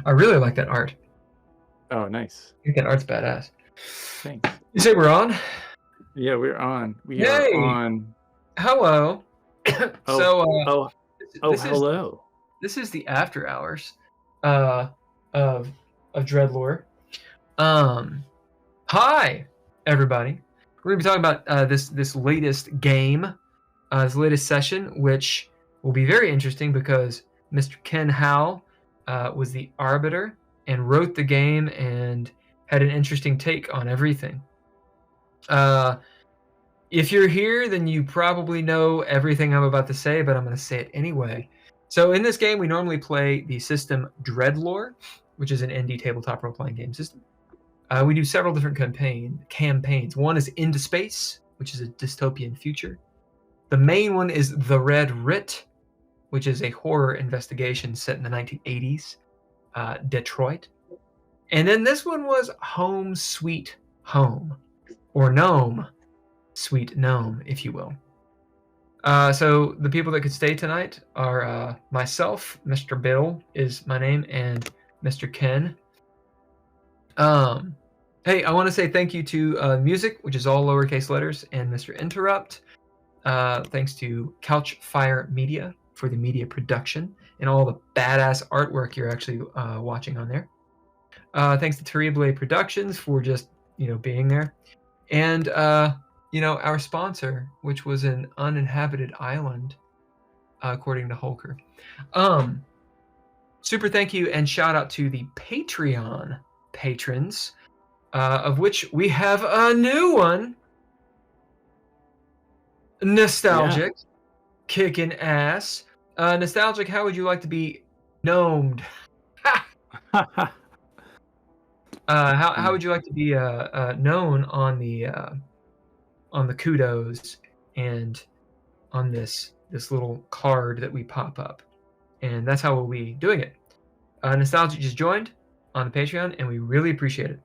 I really like that art. Oh, nice. I think that art's badass. Thanks. You say we're on? Yeah, we're on. We are on. Hello. Hello. This is the after hours of DreadLore. Hi everybody. We're gonna be talking about this latest game, this latest session, which will be very interesting because Mr. Ken Howl was the Arbiter and wrote the game and had an interesting take on everything. If you're here, then you probably know everything I'm about to say, but I'm going to say it anyway. So in this game, we normally play the system DreadLore, which is an indie tabletop role-playing game system. We do several different campaigns. One is Into Space, which is a dystopian future. The main one is The Red Writ, which is a horror investigation set in the 1980s, Detroit. And then this one was Home Sweet Home, or Gnome, Sweet Gnome, if you will. So the people that could stay tonight are myself, Mr. Bill is my name, and Mr. Ken. Hey, I want to say thank you to music, which is all lowercase letters, and Mr. Interrupt. Thanks to Couchfire Media for the media production and all the badass artwork you're actually watching on there. Thanks to ttrpg Productions for just being there, and our sponsor, which was an uninhabited island, according to Holker. Super thank you and shout out to the Patreon patrons, of which we have a new one. Nostalgic, kicking ass. Nostalgic, how would you like to be gnomed? How would you like to be known on the kudos and on this little card that we pop up? And that's how we'll be doing it. Nostalgic just joined on the Patreon, and we really appreciate it.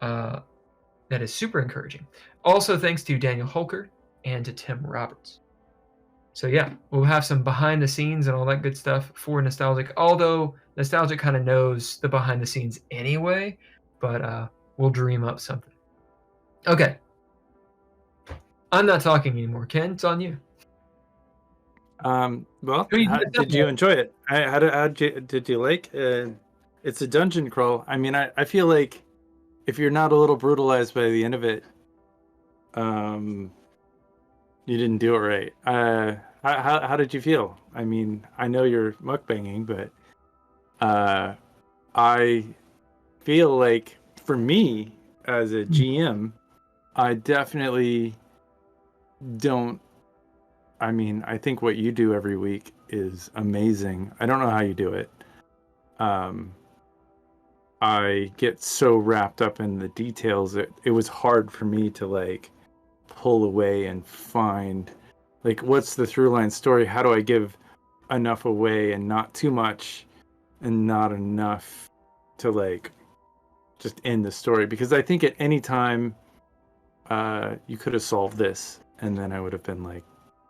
That is super encouraging. Also, thanks to Daniel Holker and to Tim Roberts. So yeah, we'll have some behind the scenes and all that good stuff for Nostalgic, although Nostalgic kind of knows the behind the scenes anyway, but we'll dream up something. Okay. I'm not talking anymore. Ken, it's on you. Well, did you enjoy it? Did you like it? It's a dungeon crawl. I mean, I feel like if you're not a little brutalized by the end of it, you didn't do it right. How did you feel? I mean, I know you're mukbanging, but I feel like for me as a GM, I definitely don't. I mean, I think what you do every week is amazing. I don't know how you do it. I get so wrapped up in the details that it was hard for me to pull away and find what's the through line story? How do I give enough away and not too much and not enough to just end the story? Because I think at any time you could have solved this and then I would have been like,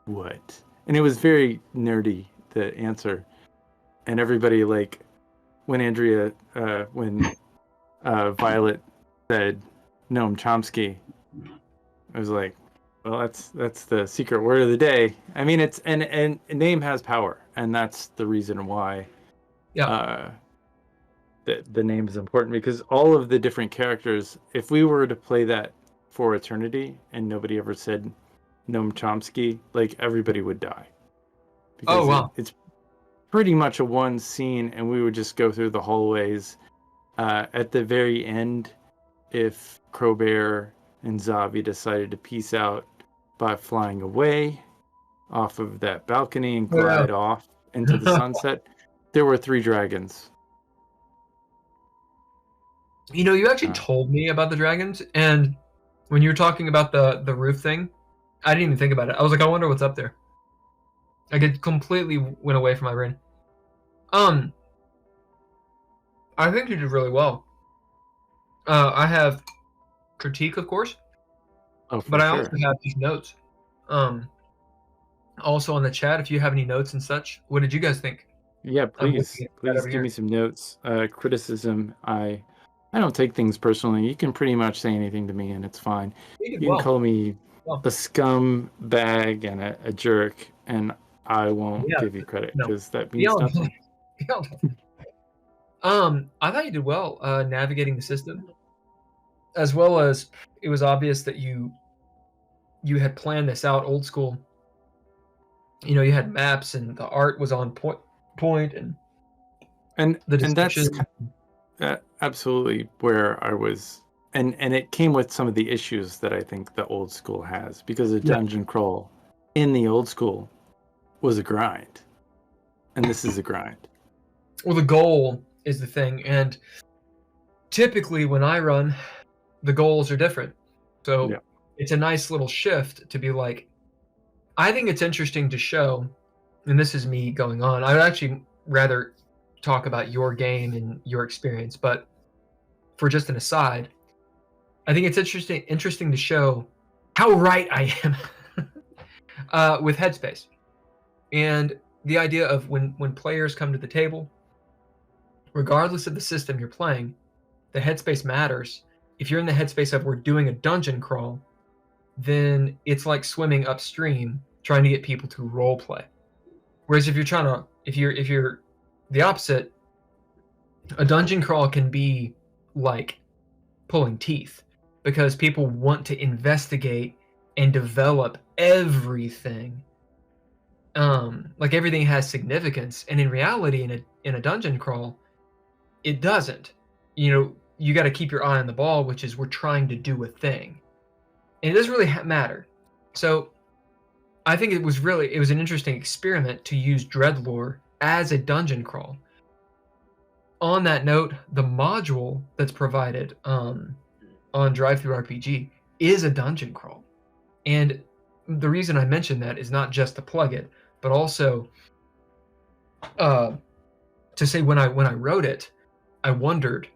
what? And it was very nerdy, the answer. And everybody when Andrea when Violet said Noam Chomsky, I was like, well, that's the secret word of the day. I mean, it's and a name has power, and that's the reason why the name is important, because all of the different characters, if we were to play that for eternity and nobody ever said Noam Chomsky, everybody would die. Because oh wow. It's pretty much a one scene, and we would just go through the hallways. At the very end, if Crowbear and Zavi decided to peace out by flying away off of that balcony and glide off into the sunset, there were 3 dragons. You actually told me about the dragons, and when you were talking about the roof thing, I didn't even think about it. I was like, I wonder what's up there. It completely went away from my brain. I think you did really well. I have critique, of course, but I also have these notes. Also on the chat, if you have any notes and such, what did you guys think? Yeah, I'm looking please, at that please over give me here. some notes. Criticism. I don't take things personally. You can pretty much say anything to me, and it's fine. You did You can well. call me Well, a scum bag and a jerk, and I won't yeah, give you credit no, because that means beyond nothing. beyond. I thought you did well navigating the system, as well as it was obvious that you had planned this out old school. You know, you had maps and the art was on point, and the And that's description. absolutely where I was, and it came with some of the issues that I think the old school has because a Yeah. dungeon crawl in the old school was a grind, and this is a grind. Well, the goal is the thing, and typically when I run, the goals are different. So Yeah. it's a nice little shift to be like, I think it's interesting to show, and this is me going on. I would actually rather talk about your game and your experience, but for just an aside, I think it's interesting to show how right I am with headspace and the idea of when players come to the table, regardless of the system you're playing, the headspace matters. If you're in the headspace of we're doing a dungeon crawl, then it's like swimming upstream trying to get people to role play. Whereas if you're trying to if you're the opposite, a dungeon crawl can be like pulling teeth because people want to investigate and develop everything. Like everything has significance, and in reality, in a dungeon crawl, it doesn't. You know, you got to keep your eye on the ball, which is we're trying to do a thing, and it doesn't really matter. So I think it was an interesting experiment to use DreadLore as a dungeon crawl. On that note, the module that's provided on DriveThruRPG is a dungeon crawl, and the reason I mention that is not just to plug it, but also to say when I wrote it, I wondered,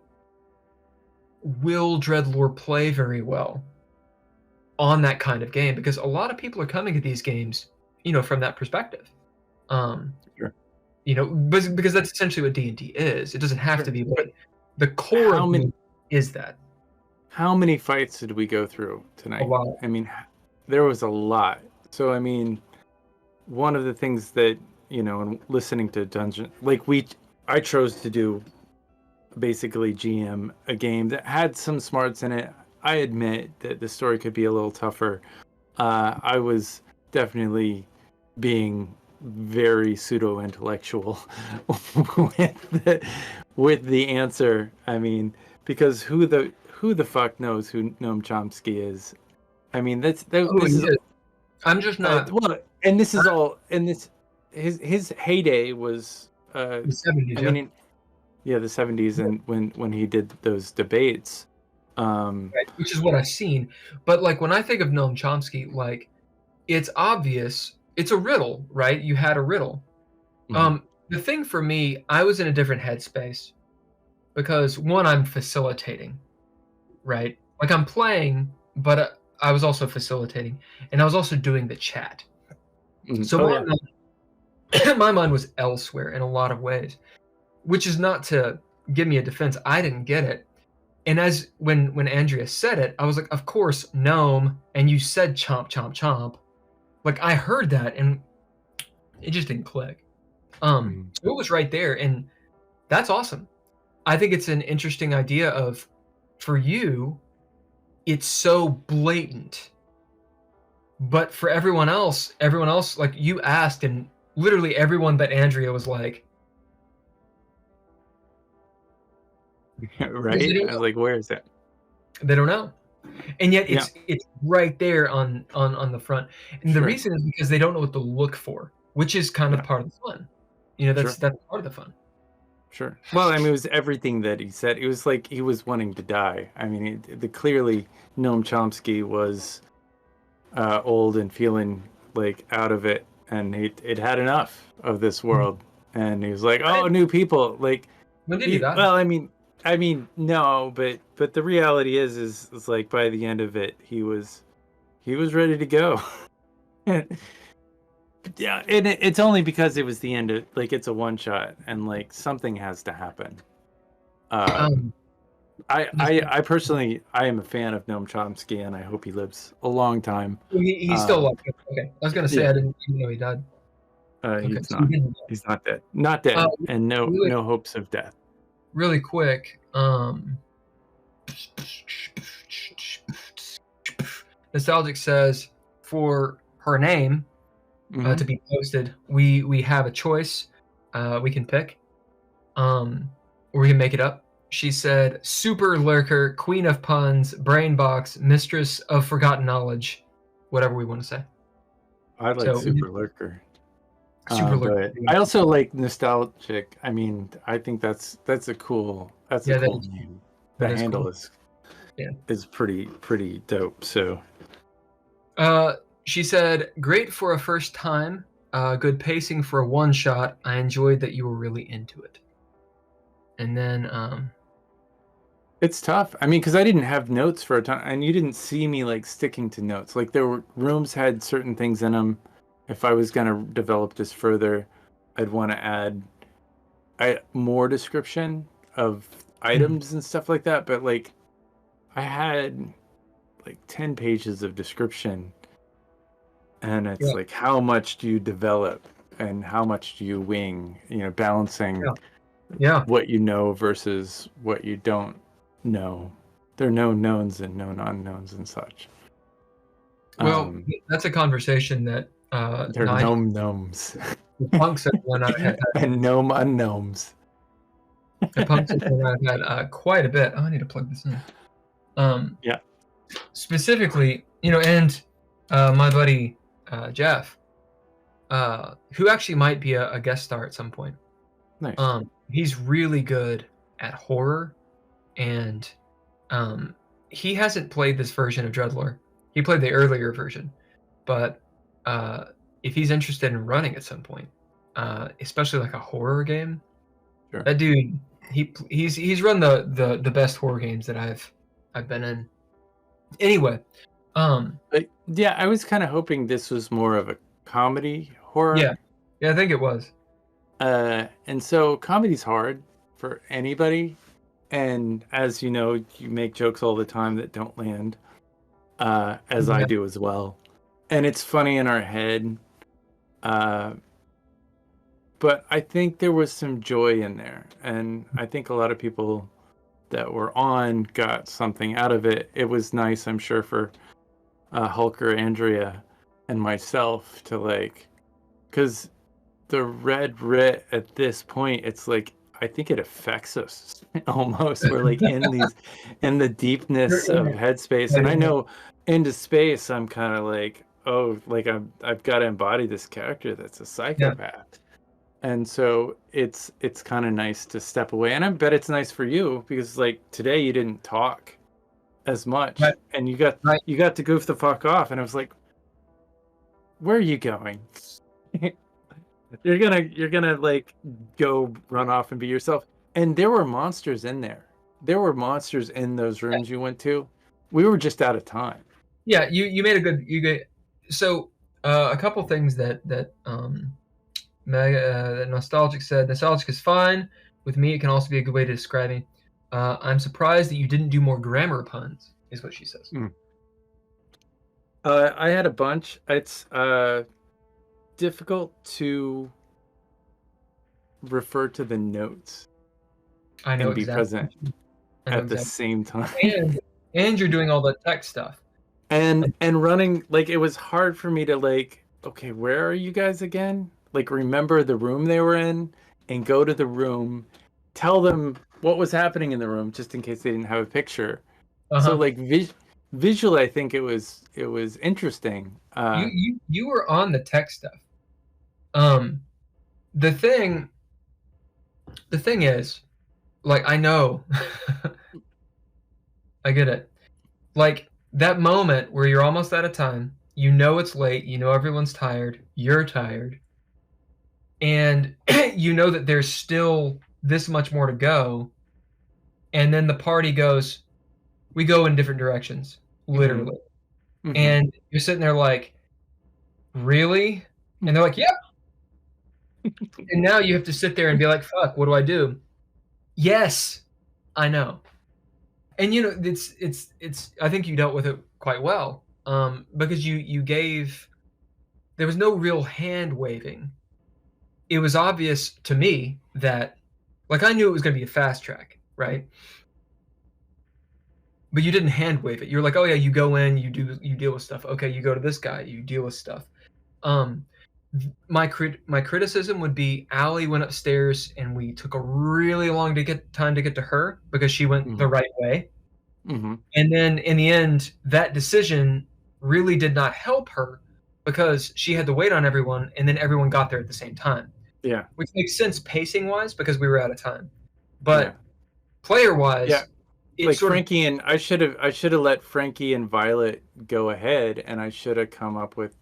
will DreadLore play very well on that kind of game? Because a lot of people are coming at these games, you know, from that perspective. Sure. You know, because that's essentially what D&D is. It doesn't have Sure. to be, but the core How of many it is that. how many fights did we go through A tonight? lot. I mean, there was a lot. So I mean, one of the things that, you know, and listening to Dungeon, like I chose to do basically GM a game that had some smarts in it. I admit that the story could be a little tougher. I was definitely being very pseudo intellectual with the answer. I mean, because who the fuck knows who Noam Chomsky is? I mean, this is I'm just not well, and this is all, and this his heyday was the 70s, I yeah. mean, yeah, the 70s, and when he did those debates, Right, which is what I've seen. But like when I think of Noam Chomsky, like it's obvious, it's a riddle, right? You had a riddle. mhm. The thing for me, I was in a different headspace because one, I'm facilitating, right? Like I'm playing, but I was also facilitating, and I was also doing the chat. So Oh yeah, my mind was elsewhere in a lot of ways, which is not to give me a defense. I didn't get it. And as when Andrea said it, I was like, of course, gnome, and you said chomp chomp chomp. Like I heard that and it just didn't click. Mhm. So it was right there, and that's awesome. I think it's an interesting idea of for you, it's so blatant. But for everyone else, like you asked, and literally everyone but Andrea was like, because right. I was like, where is that? they don't know. And yet Yeah, it's right there on the front. And the sure, reason is because they don't know what to look for, which is kind yeah, of part of the fun. You know, sure, that's part of the fun. sure. Well, I mean, it was everything that he said. It was like he was wanting to die. I mean, clearly Noam Chomsky was old and feeling like out of it, and it had enough of this world, and he was like, Right? "Oh, new people!" Like, When did he die? well, I mean, no, but the reality is like by the end of it, he was ready to go. Yeah, and it's only because it was the end of, like, it's a one shot and like something has to happen. I personally, I am a fan of Noam Chomsky, and I hope he lives a long time. He's still alive. Okay, I was gonna say, yeah. I didn't even know he died. Okay, He's so not. He's not dead. Not dead, and really, no hopes of death. really quick. Nostalgic says for her name to be posted, we have a choice. We can pick, or we can make it up. She said, "Super lurker, queen of puns, brain box, mistress of forgotten knowledge," whatever we want to say. I like super lurker. Super lurker. But I also like nostalgic. I mean, I think that's a cool name. The handle cool. is pretty dope. So, she said, "Great for a first time. Good pacing for a one shot. I enjoyed that you were really into it." And then, it's tough. I mean, because I didn't have notes for a time, and you didn't see me like sticking to notes. Like there were rooms had certain things in them. If I was gonna develop this further, I'd want to add more description of items and stuff like that. But like, I had like 10 pages of description, and it's like, how much do you develop and how much do you wing? You know, balancing what you know versus what you don't know. There are known knowns and known unknowns and such. Well, that's a conversation that they're gnome gnomes. The punks one I've had and gnome unknowns. The punks one I've had quite a bit. Oh, I need to plug this in. Yeah. Specifically, you know, and my buddy Jeff, who actually might be a guest star at some point. Nice. He's really good at horror, and he hasn't played this version of DreadLore. He played the earlier version, but if he's interested in running at some point, especially like a horror game, sure. That dude, he's run the best horror games that I've been in. Anyway, yeah, I was kind of hoping this was more of a comedy horror. Yeah, I think it was. And so comedy's hard for anybody, and as you know, you make jokes all the time that don't land, as I do as well, and it's funny in our head. But I think there was some joy in there, and I think a lot of people that were on got something out of it. It was nice, I'm sure, for Hulker, Andrea, and myself to like, because the red writ at this point, it's like, I think it affects us almost. We're like in the deepness of headspace, and I know into space, I'm kind of like, oh, like I've got to embody this character that's a psychopath. And so it's kind of nice to step away, and I bet it's nice for you because like today you didn't talk as much, and you got to goof the fuck off, and I was like, where are you going? you're gonna like go run off and be yourself. And there were monsters in there. There were monsters in those rooms you went to. We were just out of time. Yeah, you made a good so a couple things that Nostalgic said. Nostalgic is fine. With me, it can also be a good way to describe me. I'm surprised that you didn't do more grammar puns, is what she says. I had a bunch. It's difficult to refer to the notes. I know, and be present at the same time. And you're doing all the tech stuff. And running, like, it was hard for me to like, okay, where are you guys again? Like, remember the room they were in and go to the room, tell them what was happening in the room just in case they didn't have a picture. So like visually, I think it was interesting. You were on the tech stuff. The thing is, like, I know, I get it. Like that moment where you're almost out of time, you know it's late, you know everyone's tired, you're tired, and you know that there's still this much more to go, and then the party goes, we go in different directions, literally. And you're sitting there like, really? And they're like, yep. And now you have to sit there and be like, fuck, what do I do? Yes, I know. And it's I think you dealt with it quite well. Because you gave, there was no real hand waving. It was obvious to me that, like, I knew it was going to be a fast track, right? But you didn't hand wave it. You're like, oh yeah, you go in, you deal with stuff. Okay, you go to this guy, you deal with stuff. My criticism would be Allie went upstairs and we took a really long time to get to her because she went the right way. Mm-hmm. And then in the end, that decision really did not help her because she had to wait on everyone, and then everyone got there at the same time. Yeah. Which makes sense pacing wise because we were out of time. But Yeah. player wise, yeah. Like Frankie and I should have let Frankie and Violet go ahead, and I should have come up with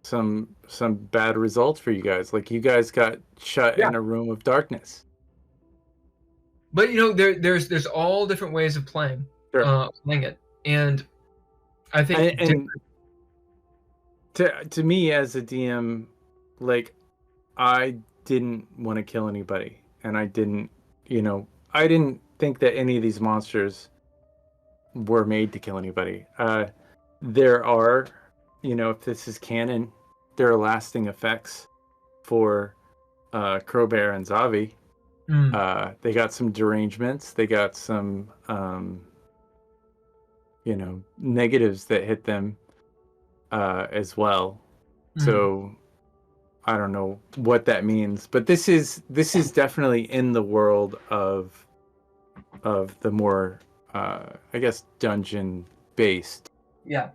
some bad results for you guys. Like you guys got shut in a room of darkness. But there's all different ways of playing it, and I think to me as a DM, like I didn't want to kill anybody, and I didn't think that any of these monsters were made to kill anybody. There are, if this is canon, there are lasting effects for Crowbear and Zavi. They got some derangements. They got some, negatives that hit them as well. So I don't know what that means, but this is definitely in the world of the more, I guess, dungeon based. Yeah.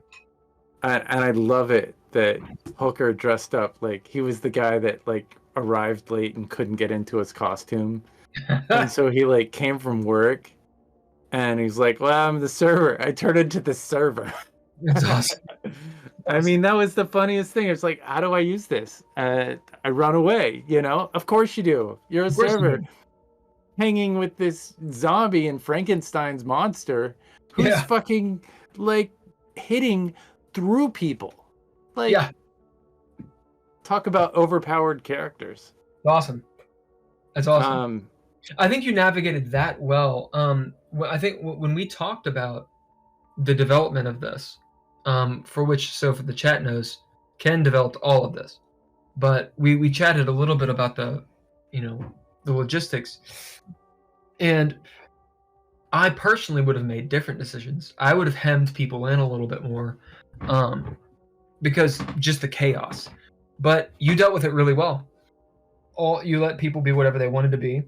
And I love it that Hooker dressed up like he was the guy that like arrived late and couldn't get into his costume. And so he like came from work and he's like, well, I'm the server. I turned into the server. That's awesome. I mean, that was the funniest thing. It's like, how do I use this? I run away, Of course you do. You're a server. Hanging with this zombie and Frankenstein's monster who's fucking like hitting through people. Like, talk about overpowered characters. Awesome. That's awesome. I think you navigated that well. I think when we talked about the development of this, for the chat knows, Ken developed all of this, but we chatted a little bit about the logistics, and I personally would have made different decisions. I would have hemmed people in a little bit more, because just the chaos. But you dealt with it really well. You let people be whatever they wanted to be,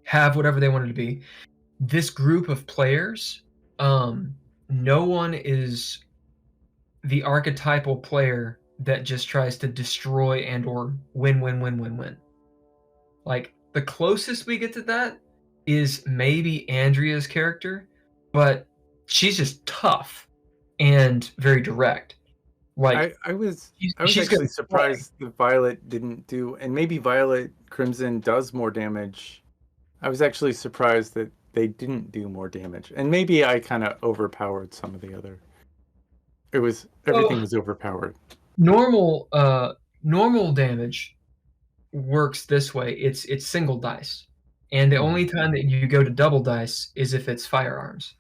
have whatever they wanted to be. This group of players, no one is the archetypal player that just tries to destroy and or win. Like, the closest we get to that is maybe Andrea's character, but she's just tough and very direct. Like, I was actually surprised that Violet didn't do, and maybe Violet Crimson does more damage. I was actually surprised that they didn't do more damage, and maybe I kind of overpowered some of the other. Everything was overpowered. Normal damage works this way. It's single dice, and the only time that you go to double dice is if it's firearms.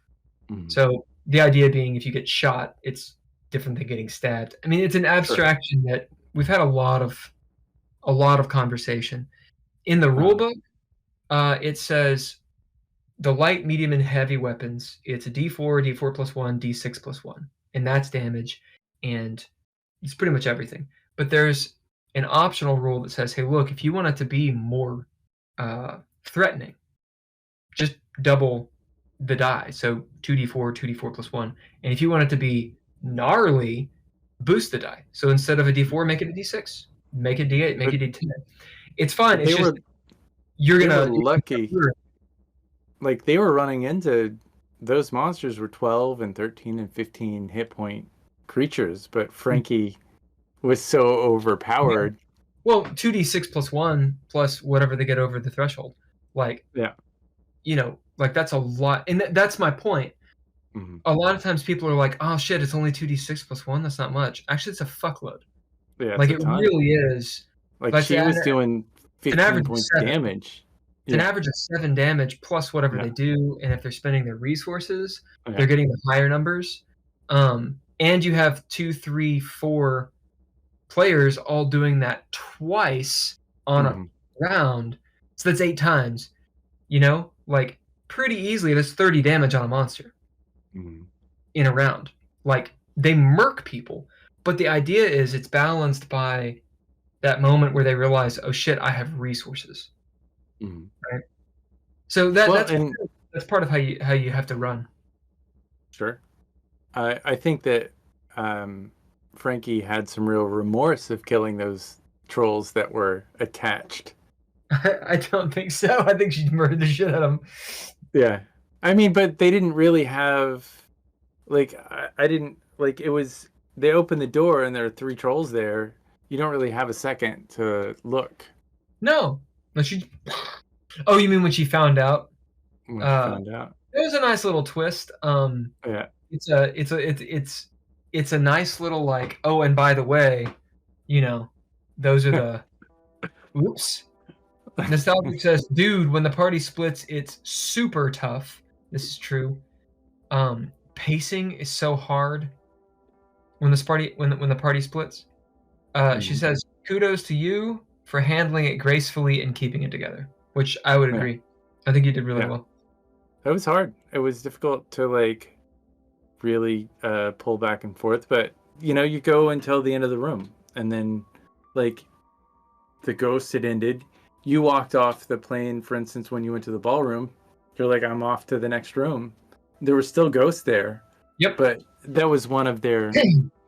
So the idea being, if you get shot, it's different than getting stabbed. I mean, it's an abstraction that we've had a lot of conversation. In the rulebook, it says the light, medium, and heavy weapons, it's a D4, D4 plus 1, D6 plus 1. And that's damage, and it's pretty much everything. But there's an optional rule that says, hey, look, if you want it to be more threatening, just double the die. So 2d4, 2d4 plus 1. And if you want it to be gnarly, boost the die. So instead of a d4, make it a d6. Make it d8, make it d10. It's fine. It's just, you're going to... lucky. Like, they were running into... Those monsters were 12 and 13 and 15 hit point creatures, but Frankie was so overpowered. Yeah. Well, 2d6 plus 1 plus whatever they get over the threshold. Like, like that's a lot. And that's my point. A lot of times people are like, oh shit, it's only 2d6 plus 1. That's not much. Actually, it's a fuckload. Yeah, it's Like a it ton. really is. Like Like she was doing it's an 15 average of points 7. damage. It's an Yeah. average of 7 damage plus whatever Yeah. they do, and if they're spending their resources, Yeah. they're getting the higher numbers. And you have 2, 3, 4 players all doing that twice on a Hmm. round, so that's 8 times. You know, like pretty easily, that's 30 damage on a monster Hmm. in a round. Like they murk people, but the idea is it's balanced by that moment where they realize, oh shit, I have resources. Hmm. Right. So Well, and that's part of how you have to run. sure. I think that Frankie had some real remorse of killing those trolls that were attached. I don't think so. I think she murdered the shit out of him. Yeah. I mean, but they didn't really have like I didn't like it was they opened the door and there are 3 trolls there. You don't really have a second to look No, no, she. Oh, you mean when she found out? when she Uh, found out. it was a nice little twist. Yeah. It's a nice little like. Oh, and by the way, you know, those are the. Oops. Nostalgic says, dude, when the party splits, it's super tough. This is true. Pacing is so hard when the party splits. She Mhm. says, kudos to you for handling it gracefully and keeping it together, which I would Yeah. agree. I think you did really Yeah. well. It was hard. It was difficult to like really pull back and forth, but you go until the end of the room and then like the ghost had ended. You walked off the plane, for instance, when you went to the ballroom. You're like, I'm off to the next room. There were still ghosts there, Yep. but that was one of their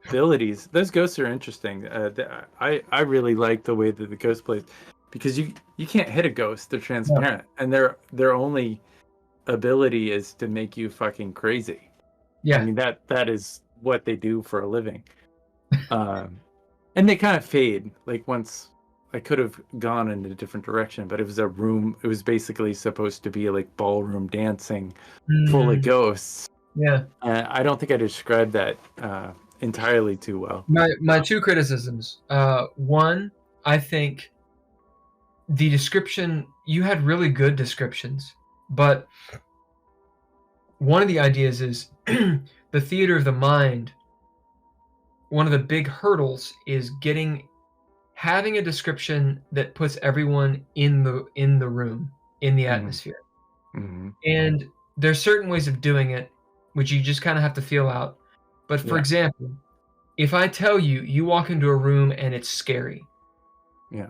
abilities. Those ghosts are interesting. I really like the way that the ghost plays because you can't hit a ghost. They're transparent, and their only ability is to make you fucking crazy. I Yeah. mean that is what they do for a living. And they kind of fade. Like once I could have gone in a different direction, but it was a room. It was basically supposed to be like ballroom dancing, full of ghosts. Yeah. I don't think I described that entirely too well. My 2 criticisms. One, I think the description, you had really good descriptions, but one of the ideas is the theater of the mind. One of the big hurdles is having a description that puts everyone in the room, in the Mm-hmm. atmosphere. Mm-hmm. And there's certain ways of doing it which you just kind of have to feel out. But for Yeah. example, if I tell you you walk into a room and it's scary, Yeah.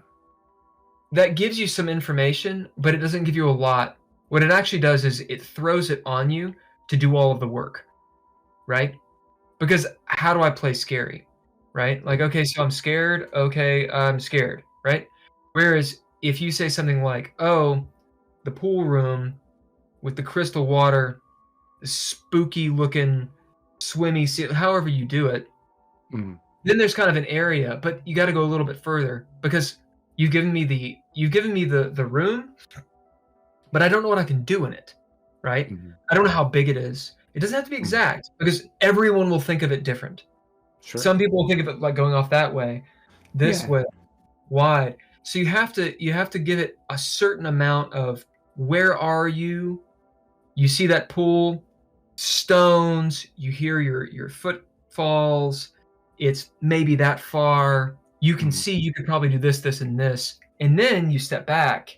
that gives you some information, but it doesn't give you a lot. What it actually does is it throws it on you to do all of the work, right? Because how do I play scary, right? Like, okay, so I'm scared. Okay, I'm scared, right? Whereas if you say something like, oh, the pool room with the crystal water, the spooky looking swimmy sea, however you do it, Mm-hmm. then there's kind of an area, but you got to go a little bit further because you've given me the room, but I don't know what I can do in it, right? Mm-hmm. I don't know how big it is. It doesn't have to be exact because everyone will think of it different. Sure. Some people will think of it like going off that way, this way, wide. So you have to give it a certain amount of where are you? You see that pool, stones, you hear your footfalls, it's maybe that far. You can see you could probably do this, this, and this. And then you step back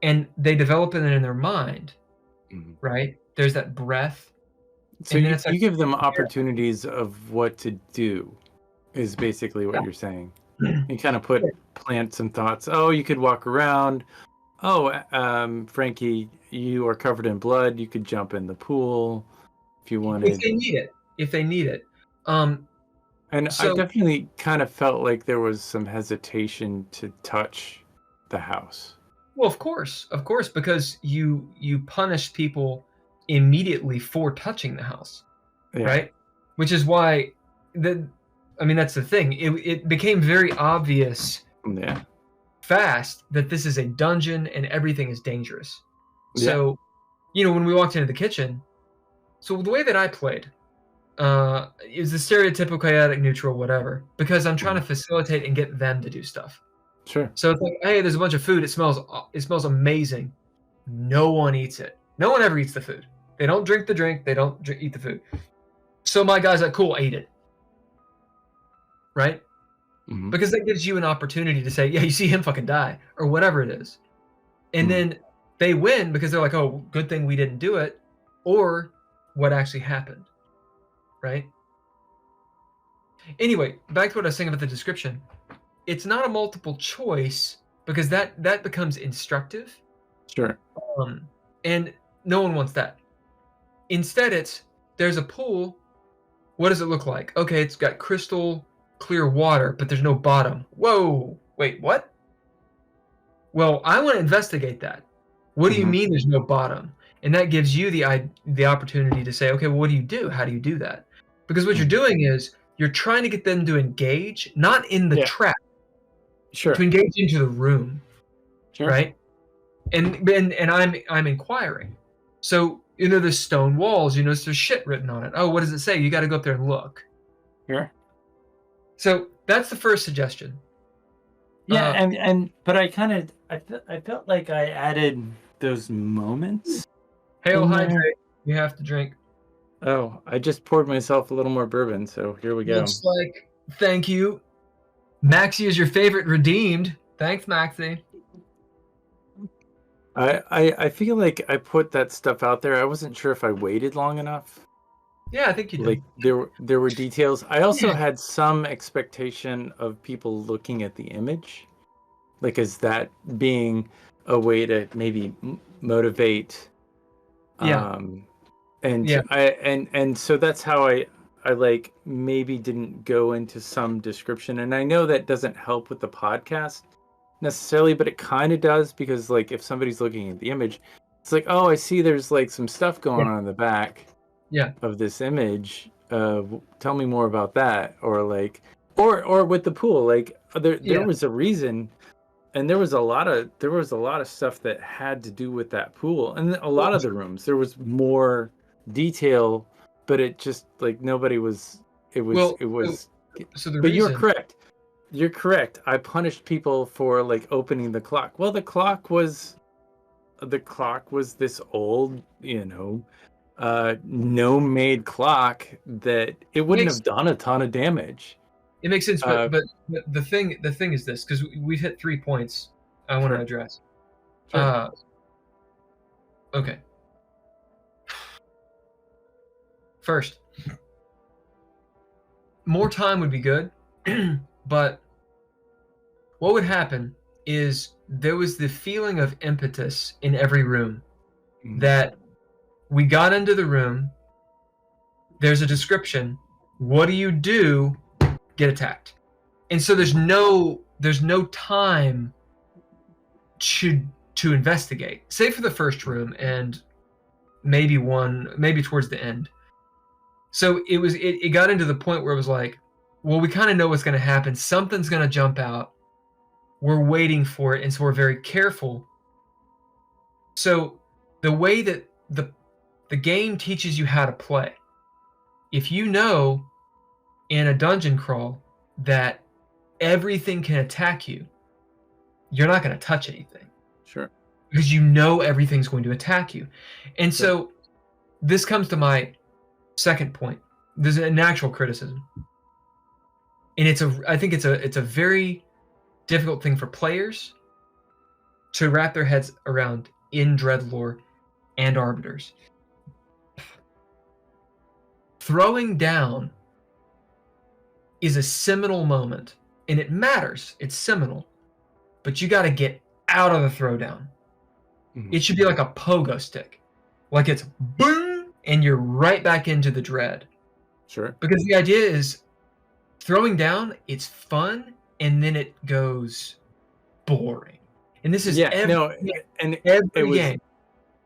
and they develop it in their mind, right? There's that breath. So And then it's like, you give them opportunities of what to do, is basically what you're saying. You kind of plant some thoughts. Oh, you could walk around. Oh, Frankie, you are covered in blood. You could jump in the pool if you wanted. if they need it. If they need it. And I So definitely kind of felt like there was some hesitation to touch the house. well, of course, because you punish people immediately for touching the house, Yeah. right? Which is why that's the thing. It became very obvious Yeah. fast that this is a dungeon and everything is dangerous. Yeah. So, when we walked into the kitchen, so the way that I played is the stereotypical chaotic neutral, whatever, because I'm trying to facilitate and get them to do stuff. Sure. So it's like, hey, there's a bunch of food. It smells amazing. No one eats it. No one ever eats the food. They don't drink the drink. They don't eat the food. So my guy's like, cool, ate it. Right? Mm-hmm. Because that gives you an opportunity to say, yeah, you see him fucking die, or whatever it is. And then they win because they're like, oh, good thing we didn't do it, or what actually happened. Right? Anyway, back to what I was saying about the description. It's not a multiple choice because that becomes instructive. Sure. And no one wants that. Instead, there's a pool. What does it look like? Okay, it's got crystal clear water, but there's no bottom. Whoa, wait, what? Well, I want to investigate that. What do you mean there's no bottom? And that gives you the opportunity to say, okay, well, what do you do? How do you do that? Because what you're doing is you're trying to get them to engage, not in the trap. Sure. To engage into the room. Sure. Right? And I'm inquiring. So, there's stone walls, there's shit written on it. Oh, what does it say? You got to go up there and look. Sure. So that's the first suggestion. Yeah, but I felt like I added those moments. Hail, hydrate. You have to drink. Oh, I just poured myself a little more bourbon, so here we go. Looks like, thank you. Maxie is your favorite redeemed. Thanks, Maxie. I feel like I put that stuff out there. I wasn't sure if I waited long enough. Yeah, I think you did. Like there were details. I also had some expectation of people looking at the image, like as that being a way to maybe motivate. And so that's how I like maybe didn't go into some description. And I know that doesn't help with the podcast necessarily, but it kind of does, because like if somebody's looking at the image, it's like, oh, I see there's like some stuff going on in the back of this image. Tell me more about that. Or like or with the pool, like there was a reason, and there was a lot of stuff that had to do with that pool. And a lot of the rooms there was more detail, but it just like nobody was but you're correct. You're correct. I punished people for like opening the clock. Well, the clock was this old, gnome-made clock that it wouldn't have done a ton of damage. It makes sense, but the thing is this, because we've hit 3 points I want to address. Sure. Okay. First, more time would be good, but what would happen is there was the feeling of impetus in every room, that we got into the room, there's a description, what do you do? Get attacked. And so there's no time to investigate, save for the first room and maybe towards the end. So it got into the point where it was like, well, we kind of know what's going to happen. Something's going to jump out. We're waiting for it, and so we're very careful. So the way that the game teaches you how to play, if you know in a dungeon crawl that everything can attack you, you're not going to touch anything. Sure. Because you know everything's going to attack you. And so this comes to my second point. There's a natural criticism. And I think it's a very difficult thing for players to wrap their heads around in DreadLore and Arbiters. Throwing down is a seminal moment, and it matters. It's seminal, but you got to get out of the throwdown. It should be like a pogo stick, like it's boom, and you're right back into the dread. Sure. Because the idea is throwing down, it's fun, and then it goes boring. And this is every game.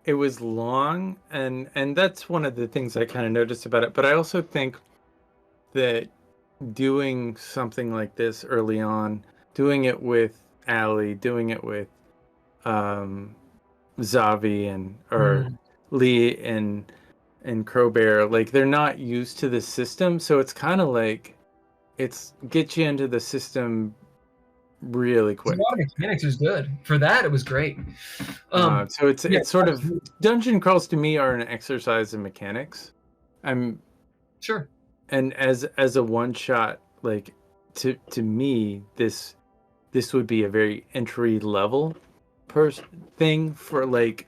It was long, and that's one of the things I kind of noticed about it. But I also think that doing something like this early on, doing it with Allie, doing it with Zavi or Lee and and Crowbear, like they're not used to the system, so it's kind of like it's get you into the system really quick. A lot of mechanics is good. For that, it was great. So it's sort of dungeon crawls to me are an exercise in mechanics. I'm sure. And as a one shot, like to me, this would be a very entry level thing for like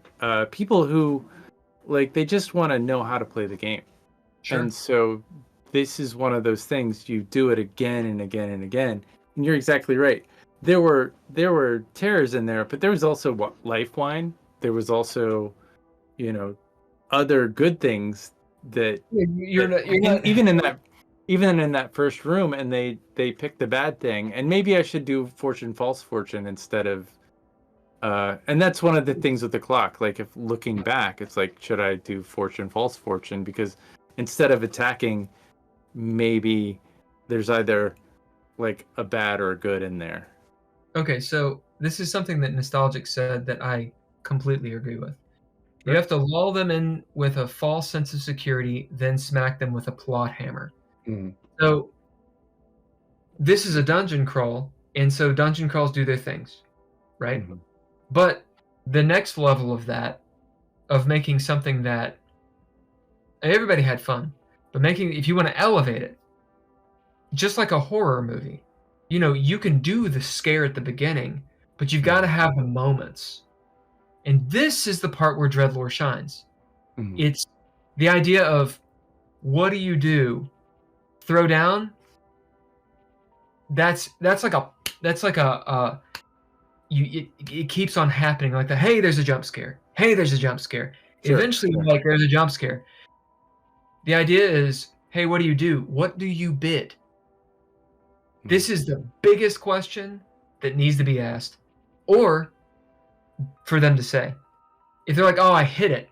people who like they just want to know how to play the game. Sure. And so this is one of those things you do it again and again and again. And you're exactly right. There were terrors in there, but there was also life wine. There was also, other good things that you're not even in that first room, and they picked the bad thing. And maybe I should do fortune false fortune instead of and that's one of the things with the clock. Like if looking back, it's like, should I do fortune false fortune? Because instead of attacking, maybe there's either like a bad or a good in there. Okay, so this is something that Nostalgic said that I completely agree with. You have to lull them in with a false sense of security, then smack them with a plot hammer. Mm-hmm. So this is a dungeon crawl, and so dungeon crawls do their things, right? Mm-hmm. But the next level of that, of making something that everybody had fun, but if you want to elevate it, just like a horror movie, you can do the scare at the beginning, but you've got to have the moments. And this is the part where DreadLore shines. Mm-hmm. It's the idea of, what do you do? Throw down? It keeps on happening, like hey, there's a jump scare. Hey, there's a jump scare. Sure, eventually, sure. Like there's a jump scare. The idea is, hey, what do you do? What do you bid? This is the biggest question that needs to be asked, or for them to say. If they're like, oh, I hit it,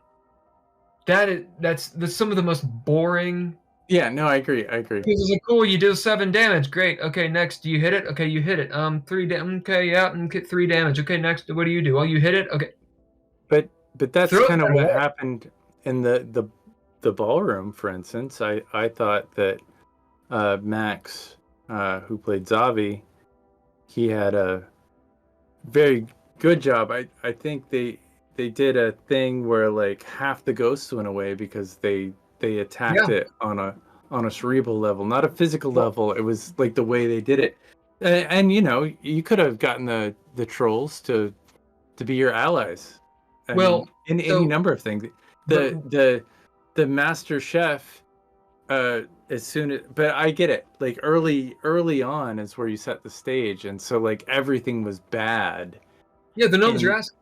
that's some of the most boring. Yeah, no, I agree. Because it's like, cool, you do 7 damage, great. Okay, next, do you hit it? Okay, you hit it. 3 damage. Okay, yeah, and get 3 damage. Okay, next, what do you do? Oh, you hit it. Okay. But that's kind of what happened in the ballroom, for instance. I thought that Max, who played Zavi, he had a very good job. I think they did a thing where like half the ghosts went away because they attacked it on a cerebral level, not a physical level. It was like the way they did it. And you could have gotten the trolls to be your allies. In any number of things. The master chef, as soon as, but I get it. Like early on is where you set the stage, and so like everything was bad. Yeah, the gnomes are assholes.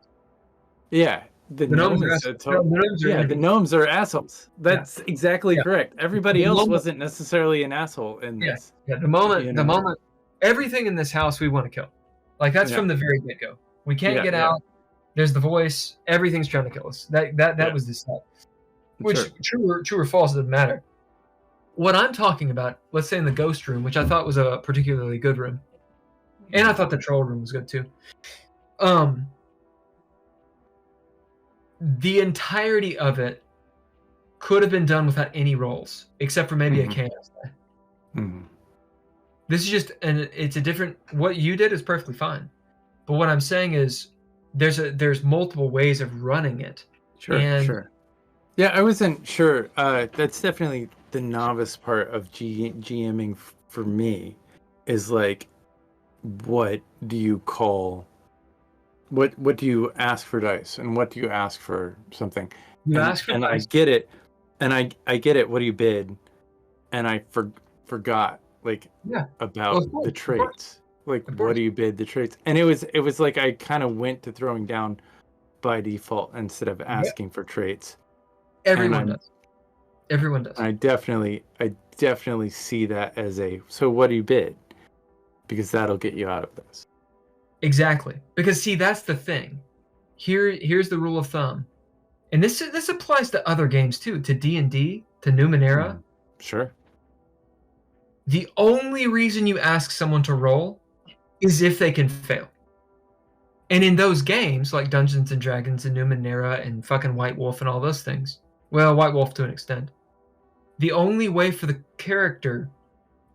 Yeah, the gnomes the gnomes are assholes. That's exactly correct. Everybody else wasn't necessarily an asshole in this. Yeah, the moment, everything in this house we want to kill. Like that's from the very get-go. We can't get out. There's the voice. Everything's trying to kill us. That was the set. Which true or false doesn't matter. What I'm talking about, let's say in the ghost room, which I thought was a particularly good room, and I thought the troll room was good too. The entirety of it could have been done without any rolls, except for maybe a chaos die. Mm-hmm. This is just, and it's a different. What you did is perfectly fine, but what I'm saying is, there's multiple ways of running it. Sure. Yeah, I wasn't sure. That's definitely the novice part of GMing for me. Is like, what do you call? What do you ask for dice, and what do you ask for something? Ask for dice. I get it, and I get it. What do you bid? And I forgot about the traits. Like, what do you bid the traits? And it was like I kind of went to throwing down by default instead of asking for traits. Everyone does. I definitely see that as so what do you bid? Because that'll get you out of this. Exactly. Because see, that's the thing. Here's the rule of thumb. And this applies to other games too, to D&D, to Numenera. Sure. The only reason you ask someone to roll is if they can fail. And in those games, like Dungeons and Dragons and Numenera and fucking White Wolf and all those things, Well, White Wolf to an extent. The only way for the character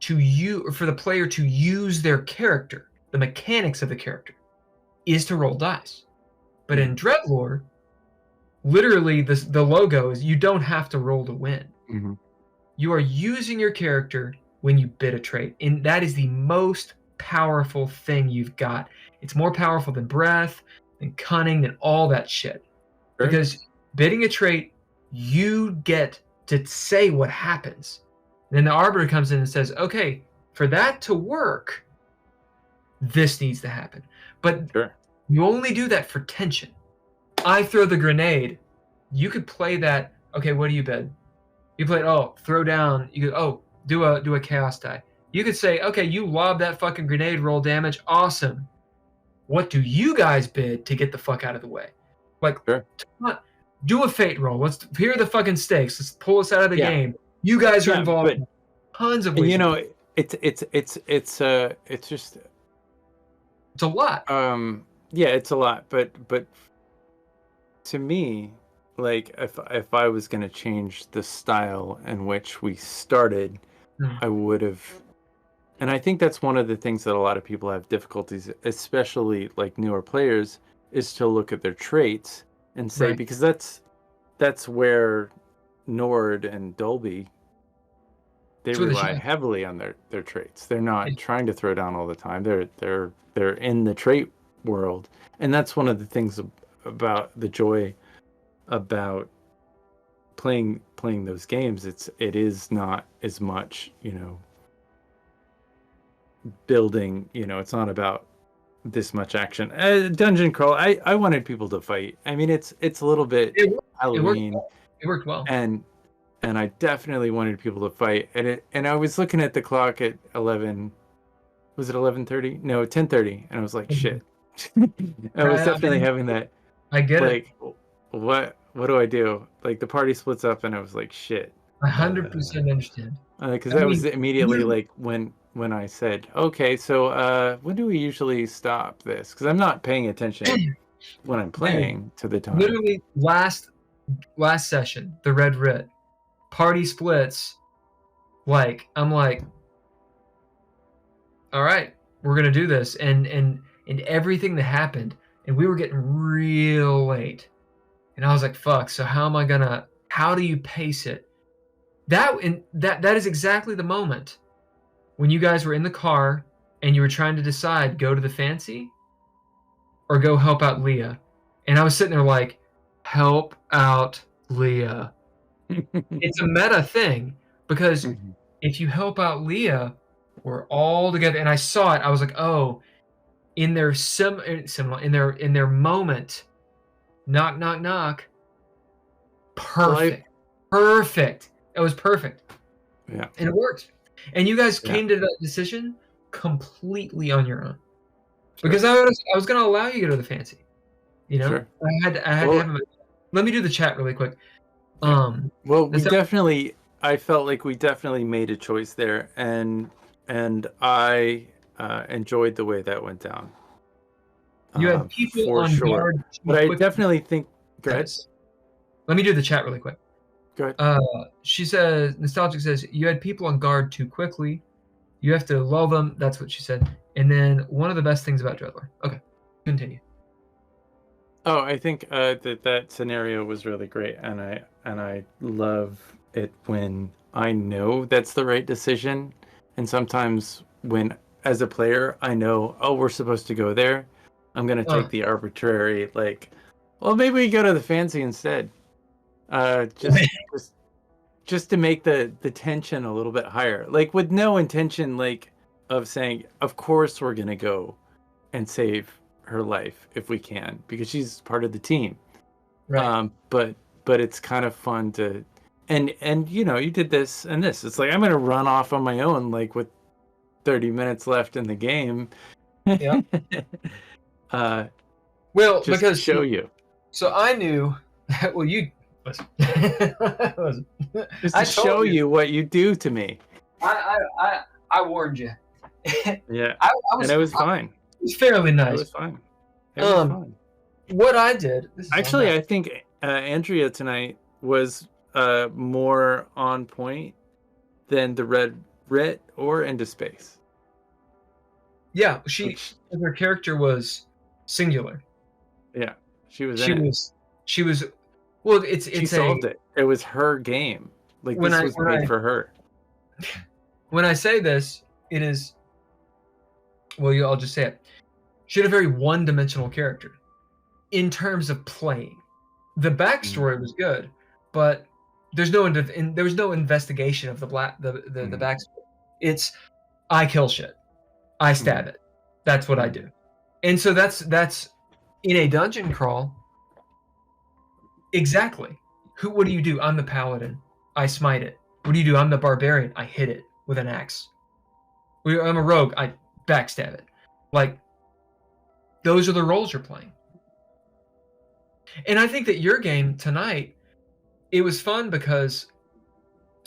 for the player to use their character, the mechanics of the character, is to roll dice. But in DreadLore, literally the logo is you don't have to roll to win. Mm-hmm. You are using your character when you bid a trait, and that is the most powerful thing you've got. It's more powerful than breath, than cunning, than all that shit. Sure. Because bidding a trait, you get to say what happens. And then the Arbiter comes in and says, okay, for that to work, this needs to happen. But sure. You only do that for tension. I throw the grenade. You could play that. Okay, what do you bid? You play it. Throw down. You could do a chaos die. You could say, okay, you lob that fucking grenade, roll damage. Awesome. What do you guys bid to get the fuck out of the way? Like, sure. Do a fate roll. Here are the fucking stakes. Let's pull us out of the game. You guys are involved in tons of ways. You know, it's just it's a lot. Yeah, it's a lot. But to me, like if I was gonna change the style in which we started, I would have. And I think that's one of the things that a lot of people have difficulties, especially like newer players, is to look at their traits and say, because that's where Nord and Dolby, they rely heavily on their traits. They're not trying to throw down all the time. They're in the trait world, and that's one of the things about the joy about playing those games. It is not as much, building. It's not about this much action. Dungeon crawl. I wanted people to fight. I mean, it's a little bit Halloween. It worked well. And I definitely wanted people to fight. And I was looking at the clock at 11. Was it 11:30? No, 10:30. And I was like, shit. I was definitely having that. I get it. Like, what do I do? Like, the party splits up, and I was like, shit. 100% understand. Because that was immediately like when I said, okay, so when do we usually stop this? Because I'm not paying attention when I'm playing to the time. Literally last session, the Red Writ, party splits. Like, I'm like, all right, we're gonna do this, and everything that happened, and we were getting real late, and I was like, fuck. So how do you pace it? That is exactly the moment when you guys were in the car and you were trying to decide, go to the fancy or go help out Leah. And I was sitting there like, help out Leah. It's a meta thing, because if you help out Leah, we're all together. And I saw it. I was like, oh, in their in their moment, knock, knock, knock. Perfect. It was perfect. Yeah. And it worked. And you guys came to that decision completely on your own. Sure. Because I was going to allow you to go to the fancy. Sure. I had to have him. Let me do the chat really quick. Well, I felt like we definitely made a choice there, and I enjoyed the way that went down. You had people on guard. But I definitely think. Go ahead. Let me do the chat really quick. Go ahead. She says, Nostalgic says, you had people on guard too quickly. You have to lull them. That's what she said. And then one of the best things about DreadLore. Okay, continue. Oh, I think that scenario was really great, and I love it when I know that's the right decision. And sometimes when, as a player, I know, we're supposed to go there, I'm gonna take the arbitrary, like, well, maybe we go to the fancy instead. Just to make the tension a little bit higher, like with no intention, like of saying, of course we're gonna go and save her life if we can, because she's part of the team. Right. But it's kind of fun to, and you did this and this. It's like, I'm gonna run off on my own, like with 30 minutes left in the game. Yeah. Well, just because to show you. So I knew. Well, you. Listen. Just to show you what you do to me. I warned you. Yeah. And it was fine. It was fairly nice. It was fine. It was fine. What I did. Actually, I think Andrea tonight was more on point than the red or Into Space. Yeah, Which, her character was singular. yeah, she was She in it. was she was well. She solved it. It was her game. Like When this I was when made I for her. when I say this, it is I'll just say it. She had a very one-dimensional character in terms of playing. The backstory was good, but there was no investigation of the backstory. It's I kill shit, I stab it. That's what I do, and so that's in a dungeon crawl. Exactly. What do you do? I'm the paladin. I smite it. What do you do? I'm the barbarian. I hit it with an axe. I'm a rogue. I backstab it. Like, those are the roles you're playing. And I think that your game tonight, it was fun because,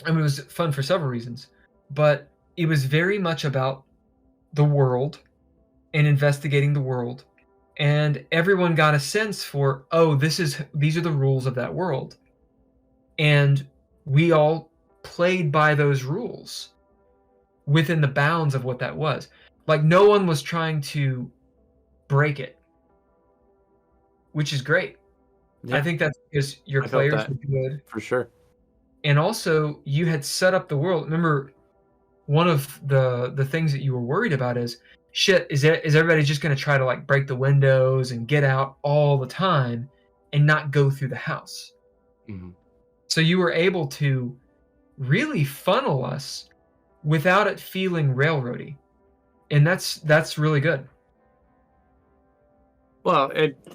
it was fun for several reasons, but it was very much about the world and investigating the world. And everyone got a sense for, these are the rules of that world. And we all played by those rules within the bounds of what that was. Like, no one was trying to break it, which is great. Yeah. I think that's because your players were good. For sure. And also, you had set up the world. Remember, one of the things that you were worried about is, shit, is everybody just going to try to, like, break the windows and get out all the time and not go through the house? Mm-hmm. So you were able to really funnel us without it feeling railroady. And that's really good. Well,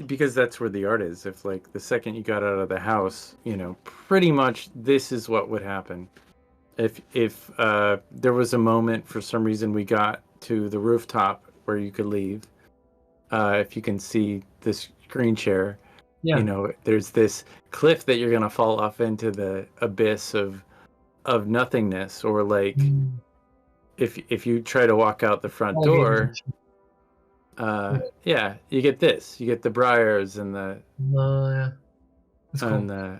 because that's where the art is. If, like, the second you got out of the house, pretty much this is what would happen. If there was a moment for some reason we got to the rooftop where you could leave, if you can see this screen share, there's this cliff that you're gonna fall off into the abyss of nothingness, or like if you try to walk out the front door, you get this. You get the briars and the that's cool. And the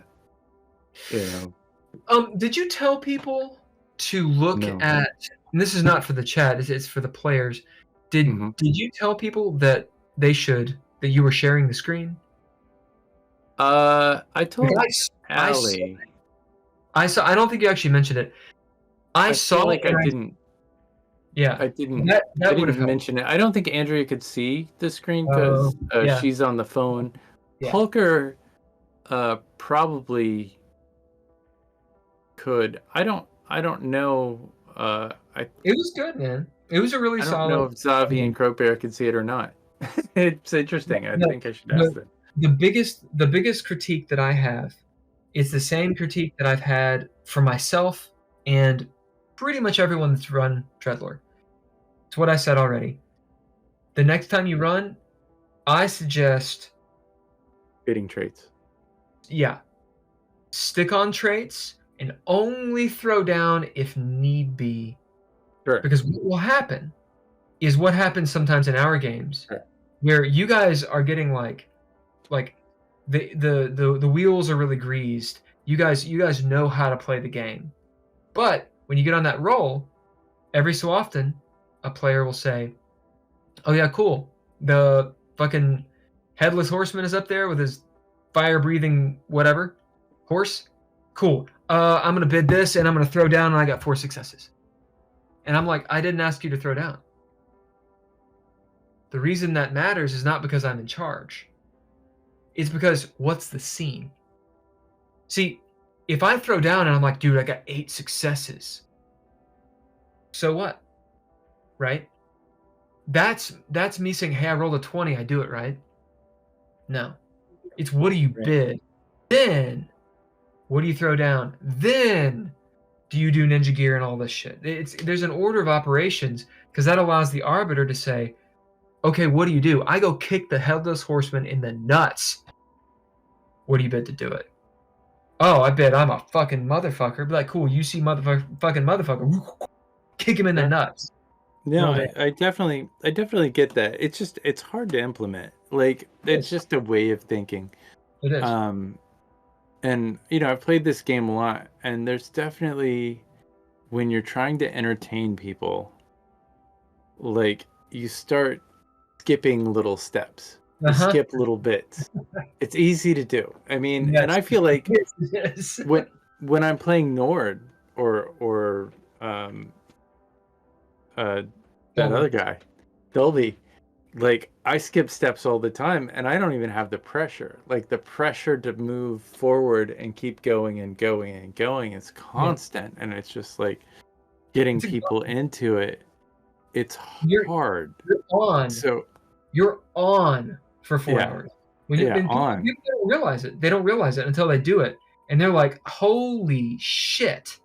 did you tell people to look at, and this is not for the chat, it's for the players. Did you tell people that that you were sharing the screen? I told Allie. I don't think you actually mentioned it. I saw like I didn't. Yeah, I didn't. I didn't mention it. I don't think Andrea could see the screen because she's on the phone. Yeah. Hulker probably could. I don't know. It was good, man. It was a really solid. I don't know if Zavi and Croakbear could see it or not. It's interesting. I think I should ask them. The biggest critique that I have is the same critique that I've had for myself and pretty much everyone that's run DreadLore. It's what I said already. The next time you run, I suggest getting traits. Yeah. Stick on traits and only throw down if need be. Sure. Because what will happen is what happens sometimes in our games, where you guys are getting like the wheels are really greased. You guys know how to play the game. But when you get on that roll, every so often a player will say, "Oh yeah, cool. The fucking headless horseman is up there with his fire-breathing whatever horse. Cool. I'm gonna bid this and I'm gonna throw down, and I got 4 successes." And I'm like, I didn't ask you to throw down. The reason that matters is not because I'm in charge. It's because what's the scene? See, if I throw down and I'm like, dude, I got 8 successes. So what? Right? That's me saying, hey, I rolled a 20, I do it, right? No. It's what do you bid? Then what do you throw down? Then do you do ninja gear and all this shit? There's an order of operations, because that allows the arbiter to say, okay, what do you do? I go kick the headless horseman in the nuts. What do you bid to do it? Oh, I bet I'm a fucking motherfucker. Be like, cool, you see fucking motherfucker. Kick him in the nuts. No, I definitely get that. It's hard to implement. Like, it's just a way of thinking. It is. And I've played this game a lot, and there's definitely, when you're trying to entertain people, like, you start skipping little steps. You skip little bits. It's easy to do. I mean, Yes. and I feel like Yes. when I'm playing Nord or that other guy, Dolby, like, I skip steps all the time, and I don't even have the pressure. Like, the pressure to move forward and keep going and going and going is constant, and it's just like getting people into it. It's hard. You're on for 4 hours. People don't realize it. They don't realize it until they do it, and they're like, "Holy shit!"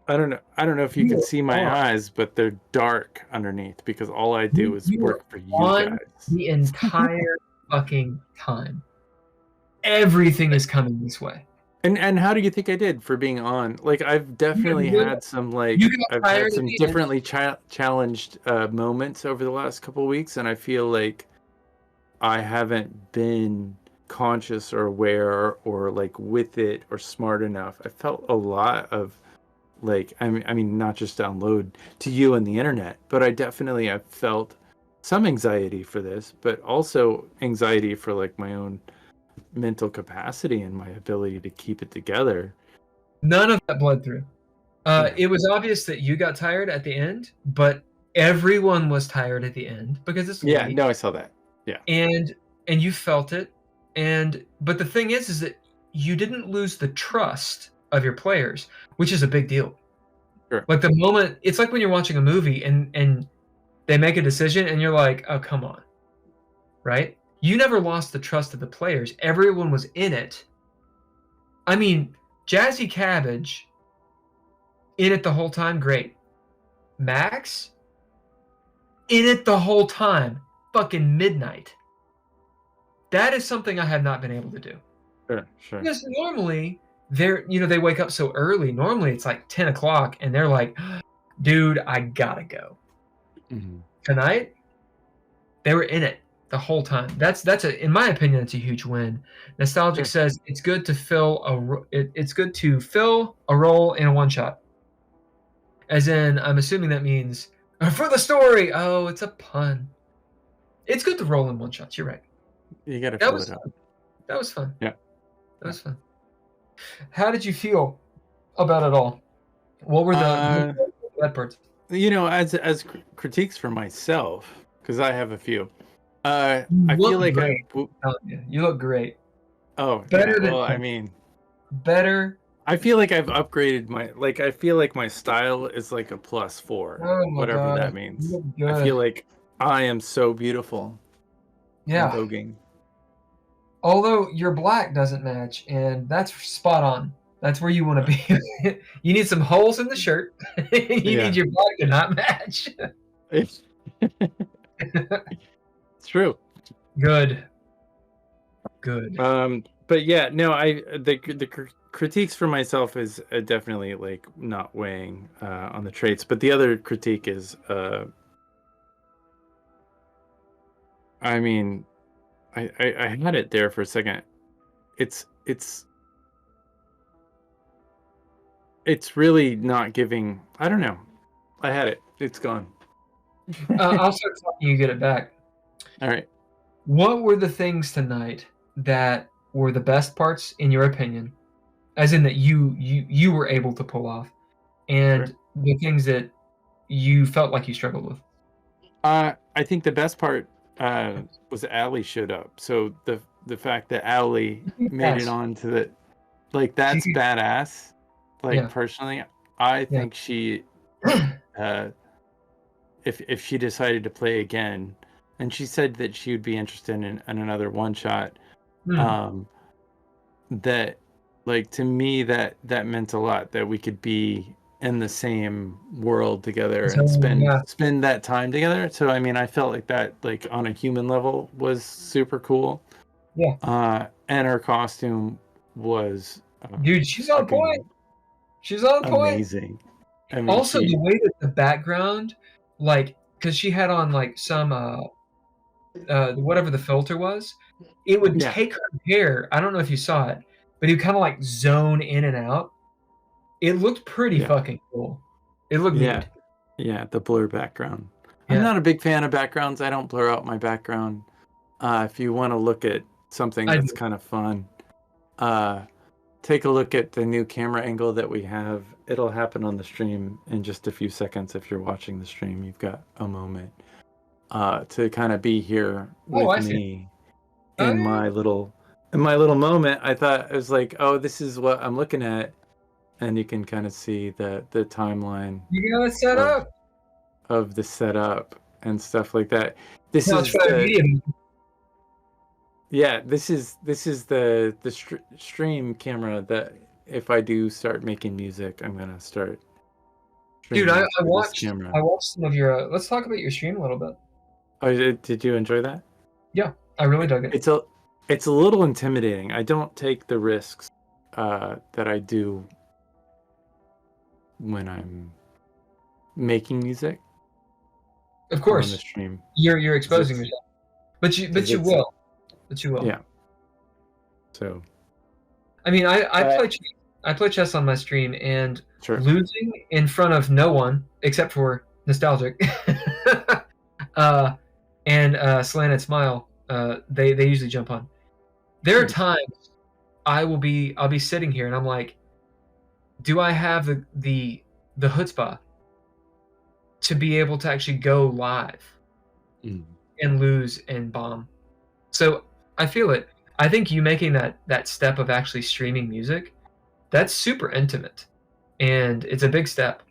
I don't know if you can see my eyes, but they're dark underneath because all I do is work for you guys the entire fucking time. Everything is coming this way. And how do you think I did for being on? Like, I've definitely had some, like, I've had some differently challenged moments over the last couple of weeks, and I feel like I haven't been conscious or aware or like with it or smart enough. I felt a lot of, like, I mean, not just download to you and the internet, but I've felt some anxiety for this, but also anxiety for, like, my own mental capacity and my ability to keep it together. None of that bled through. It was obvious that you got tired at the end, but everyone was tired at the end because it's late. No, I saw that. Yeah. And you felt it. But the thing is that you didn't lose the trust of your players, which is a big deal. Sure. Like, the moment, it's like when you're watching a movie and they make a decision and you're like, "Oh, come on." Right? You never lost the trust of the players. Everyone was in it. I mean, JazzieCabbage in it the whole time, great. Max in it the whole time, fucking midnight. That is something I have not been able to do. Sure. Because normally they wake up so early. Normally it's like 10 o'clock and they're like, "Dude, I gotta go." Mm-hmm. Tonight, they were in it the whole time. In my opinion, it's a huge win. Nostalgic says it's good to fill a role in a one shot. As in, I'm assuming that means for the story. Oh, it's a pun. It's good to roll in one shots. You're right. You gotta fill it up. That was fun. Yeah. That was fun. How did you feel about it all? What were the bad parts? As critiques for myself, because I have a few. I feel like you look great. Oh, better than. Well, I mean, better. I feel like I've upgraded I feel like my style is like a +4, whatever that means. I feel like I am so beautiful. Yeah. Voguing. Although your black doesn't match, and that's spot on. That's where you want to be. You need some holes in the shirt. You need your black to not match. It's true. Good. But yeah, no, the critiques for myself is definitely, like, not weighing on the traits. But the other critique is, I mean, I had it there for a second. It's really not giving. I don't know. I had it. It's gone. I'll start talking. You get it back. All right. What were the things tonight that were the best parts in your opinion, as in that you were able to pull off, and the things that you felt like you struggled with? I think the best part was Owly showed up. So the fact that Owly made it onto the, like, that's badass. Like, personally, I think she, if she decided to play again, and she said that she would be interested in another one shot, that, like, to me, that meant a lot, that we could be in the same world together and spend that time together. So I mean, I felt like that, like, on a human level, was super cool. And her costume was dude, she's on point. She's on point. Amazing. I mean, also, the way that the background, like, because she had on, like, some whatever the filter was, it would take her hair. I don't know if you saw it, but he would kind of like zone in and out. It looked pretty fucking cool. It looked neat. Yeah, the blur background. Yeah. I'm not a big fan of backgrounds. I don't blur out my background. If you want to look at something that's kind of fun, take a look at the new camera angle that we have. It'll happen on the stream in just a few seconds. If you're watching the stream, you've got a moment to kind of be here with me in my little moment. I thought it was like, oh, this is what I'm looking at, and you can kind of see the timeline. You got it set up of the setup and stuff like that. This is the stream camera that if I do start making music, I'm gonna start. Dude, I watched some of your. Let's talk about your stream a little bit. Oh, did you enjoy that? Yeah, I really dug it. It's a little intimidating. I don't take the risks that I do when I'm making music. Of course, on the stream. You're exposing yourself, but you will. Yeah. So, I mean, I play chess on my stream, and losing in front of no one except for Nostalgic and Slanted Smile, they usually jump on. There are times I'll be sitting here and I'm like, do I have the chutzpah to be able to actually go live and lose and bomb? So I feel it. I think you making that step of actually streaming music, that's super intimate, and it's a big step.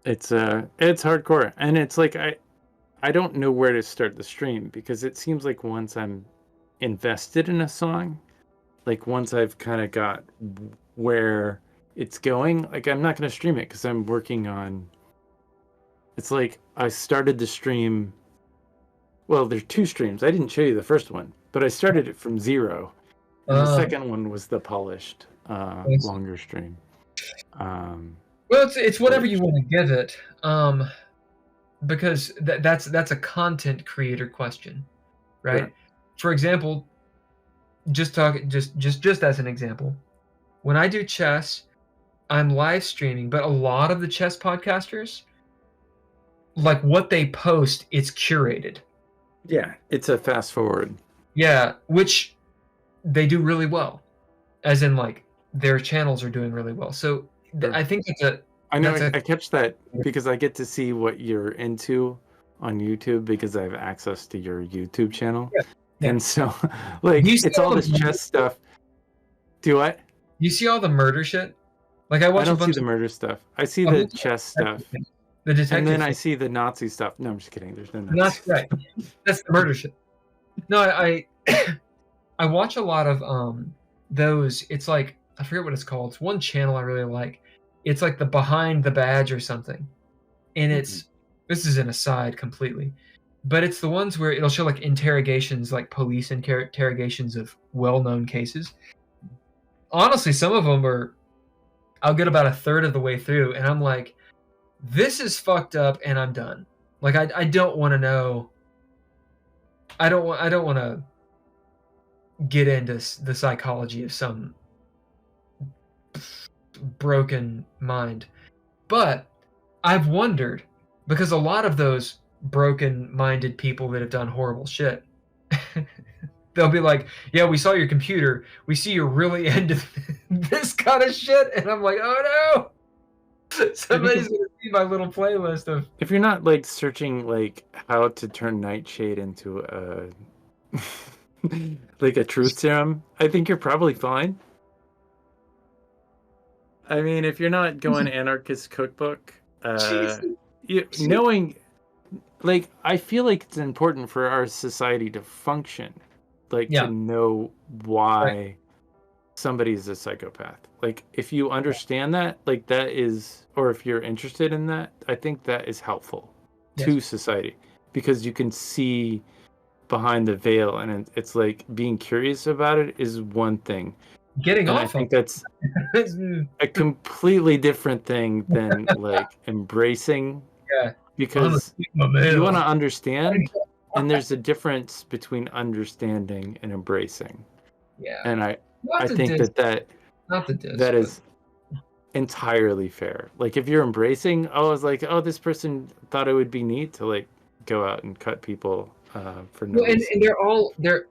It's hardcore, and it's like I don't know where to start the stream, because it seems like once I'm invested in a song, like once I've kind of got where it's going, like I'm not going to stream it because I'm working on. It's like I started the stream. Well, there's two streams. I didn't show you the first one, but I started it from 0. And the second one was the polished, longer stream. Well, it's whatever you want to give it, because that's a content creator question, right? Yeah. For example, just as an example, when I do chess, I'm live streaming, but a lot of the chess podcasters, like what they post, it's curated. Yeah, it's a fast forward. Yeah, which they do really well, as in like their channels are doing really well. So I think I catch that because I get to see what you're into on YouTube because I have access to your YouTube channel. Yeah. And so like it's all this chess stuff. Do what? You see all the murder shit? Like I don't see the murder stuff. I see the chess stuff. The detective. And then I see the Nazi stuff. No, I'm just kidding. There's no Nazi. That's right. That's the murder shit. No, I watch a lot of those. It's like I forget what it's called. It's one channel I really like. It's like the Behind the Badge or something. And this is an aside completely, but it's the ones where it'll show like interrogations, like police interrogations of well-known cases. Honestly, some of them I'll get about a third of the way through and I'm like, this is fucked up and I'm done. Like I don't want to know. I don't want to get into the psychology of some broken mind. But I've wondered, because a lot of those broken-minded people that have done horrible shit, they'll be like, yeah, we saw your computer. We see you're really into this kind of shit. And I'm like, oh no. Somebody's gonna see my little playlist of. If you're not like searching like how to turn Nightshade into a like a truth serum, I think you're probably fine. I mean, if you're not going anarchist cookbook, knowing, like, I feel like it's important for our society to function, like to know why somebody's a psychopath. Like if you understand that, like that is, or if you're interested in that, I think that is helpful to society, because you can see behind the veil, and it's like being curious about it is one thing. Getting off. I think that's a completely different thing than like embracing. Yeah. Because you want to understand, and there's a difference between understanding and embracing. Yeah. And Not I the think diss. that Not the diss. that But is entirely fair. Like if you're embracing, oh, it's like, oh, this person thought it would be neat to like go out and cut people for no well, reason. and they're all they're.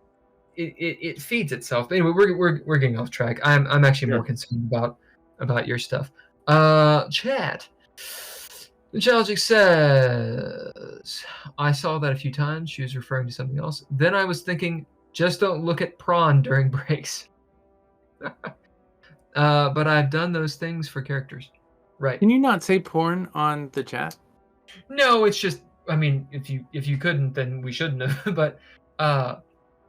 It feeds itself. But anyway, we're getting off track. I'm actually more Sure. concerned about your stuff. Chat. Nostalgic says, I saw that a few times. She was referring to something else. Then I was thinking, just don't look at prawn during breaks. But I've done those things for characters. Right. Can you not say porn on the chat? No, it's just, I mean, if you couldn't, then we shouldn't have. But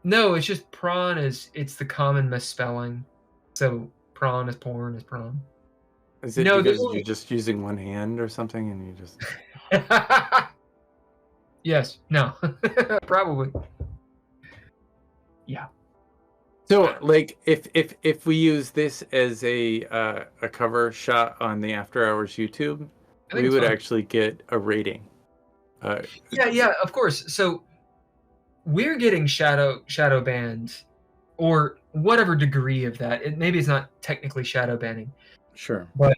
no, it's just prawn it's the common misspelling. So prawn is porn is prawn. Is it No, because you're just using one hand or something and you just yes, no. Probably. Yeah. So like if we use this as a cover shot on the After Hours YouTube, we would actually get a rating. Yeah, of course. So we're getting shadow banned or whatever degree of that. Maybe it's not technically shadow banning. Sure. But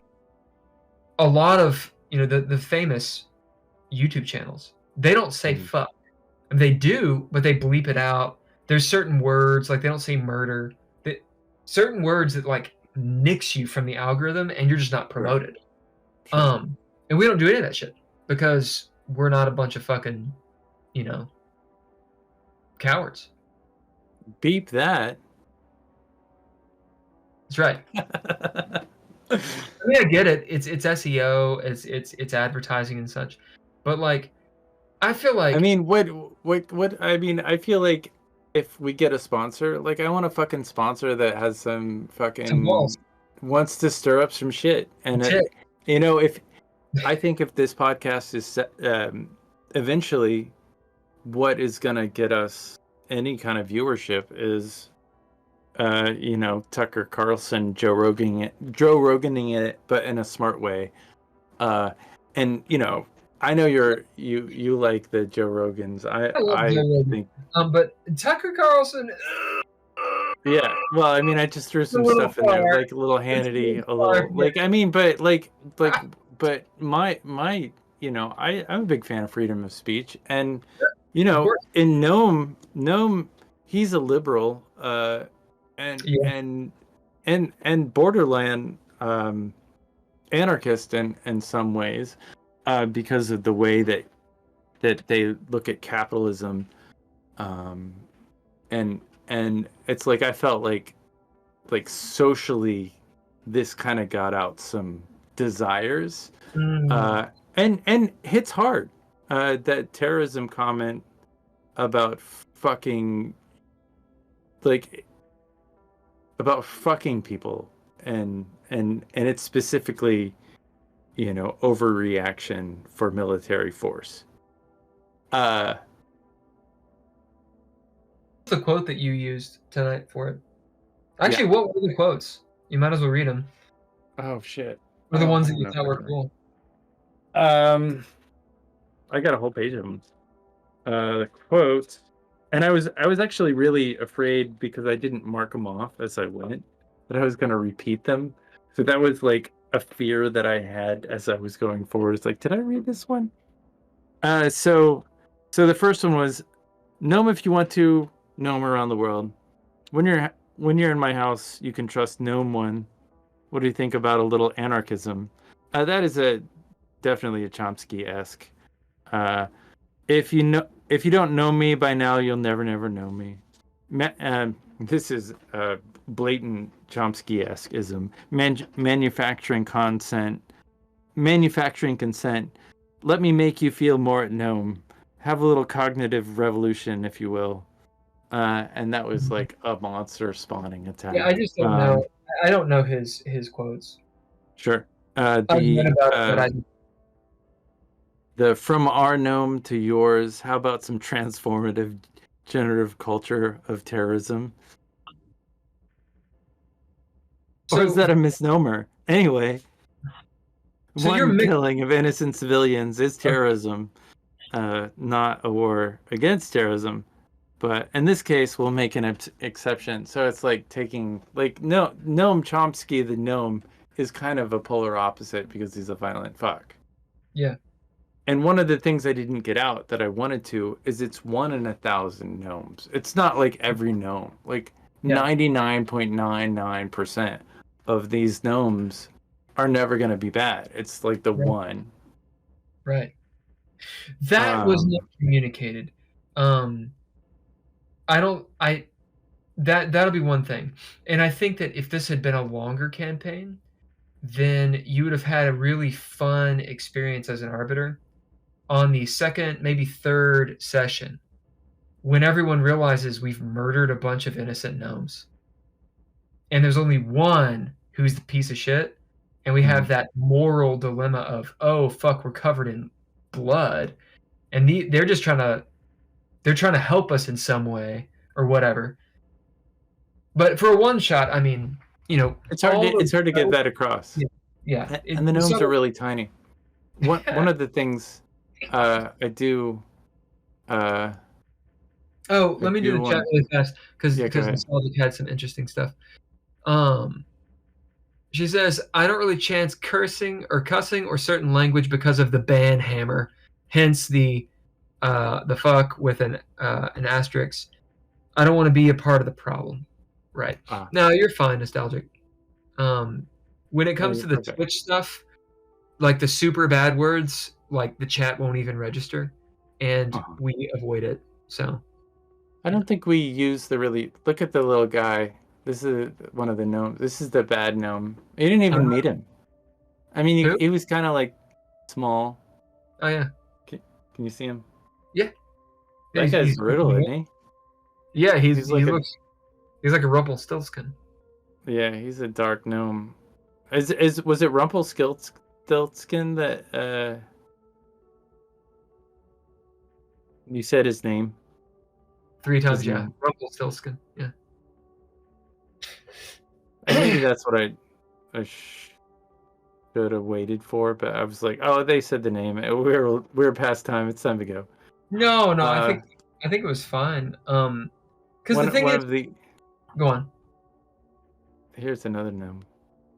a lot of, the famous YouTube channels, they don't say fuck. And they do, but they bleep it out. There's certain words, like they don't say murder. Certain words that like nix you from the algorithm and you're just not promoted. Sure. And we don't do any of that shit because we're not a bunch of fucking, cowards. Beep that. That's right. I mean, I get it. It's SEO, it's advertising and such. But like I feel like I mean, what I mean, I feel like if we get a sponsor, like I want a fucking sponsor that has some fucking wants to stir up some shit. And if I think if this podcast is eventually what is going to get us any kind of viewership is Tucker Carlson, Joe Roganing it, but in a smart way. And I know you like the Joe Rogans. I think but Tucker Carlson yeah, well, I mean, I just threw some stuff in there, like a little Hannity, a little like I mean, but but my I'm a big fan of freedom of speech, and in Gnome, he's a liberal, and borderland anarchist in some ways, because of the way that they look at capitalism, and it's like I felt like socially this kind of got out some desires, and hits hard. That terrorism comment about fucking people, and it's specifically overreaction for military force. The quote that you used tonight for it. Actually, what were the quotes? You might as well read them. Oh shit! Or the ones that you thought were cool. I got a whole page of them. The quotes, and I was actually really afraid because I didn't mark them off as I went, that I was going to repeat them. So that was like a fear that I had as I was going forward. It's like, did I read this one? So the first one was, Gnome if you want to, Gnome around the world. When you're in my house, you can trust Gnome one. What do you think about a little anarchism? That is definitely a Chomsky-esque. If you don't know me by now, you'll never know me. This is blatant Chomsky-esque-ism. Manufacturing consent. Let me make you feel more at Gnome. Have a little cognitive revolution, if you will. And that was like a monster spawning attack. Yeah, I just don't know. I don't know his quotes. Sure. The from our Gnome to yours. How about some transformative generative culture of terrorism? Or is that a misnomer? Anyway, one killing of innocent civilians is terrorism, not a war against terrorism. But in this case, we'll make an exception. So it's like taking, like, no, Noam Chomsky, the gnome, is kind of a polar opposite because he's a violent fuck. Yeah. And one of the things I didn't get out that I wanted to is it's 1 in 1,000 gnomes. It's not like every gnome. Like 99.99% of these gnomes are never going to be bad. It's like the one. Right. That was not communicated. That'll be one thing. And I think that if this had been a longer campaign, then you would have had a really fun experience as an arbiter on the second, maybe third session, when everyone realizes we've murdered a bunch of innocent gnomes. And there's only one who's the piece of shit. And we have that moral dilemma of, oh, fuck, we're covered in blood. And they're just trying to help us in some way or whatever. But for a one shot, I mean, it's hard to get that across. Yeah. And the gnomes are really tiny. One of the things I do. Let me do the chat really fast because Nostalgic had some interesting stuff. She says, I don't really chance cursing or cussing or certain language because of the ban hammer, hence the fuck with an asterisk. I don't want to be a part of the problem. Right. No, you're fine, Nostalgic. When it comes to the Twitch stuff, like the super bad words, like the chat won't even register, and we avoid it. So I don't think we use look at the little guy. This is one of the gnomes. This is the bad gnome. You didn't even meet him. I mean, he was kind of like small. Oh yeah. Can you see him? Yeah. That guy's brutal, isn't he? Yeah, he's like a Rumpelstiltskin. Yeah, he's a dark gnome. Was it Rumpelstiltskin that you said his name? 3 times, yeah. Rumpelstiltskin, yeah. Maybe that's what I should have waited for, but I was like, oh, they said the name. We're past time. It's time to go. No, I think it was fine. Because the thing is, go on. Here's another gnome,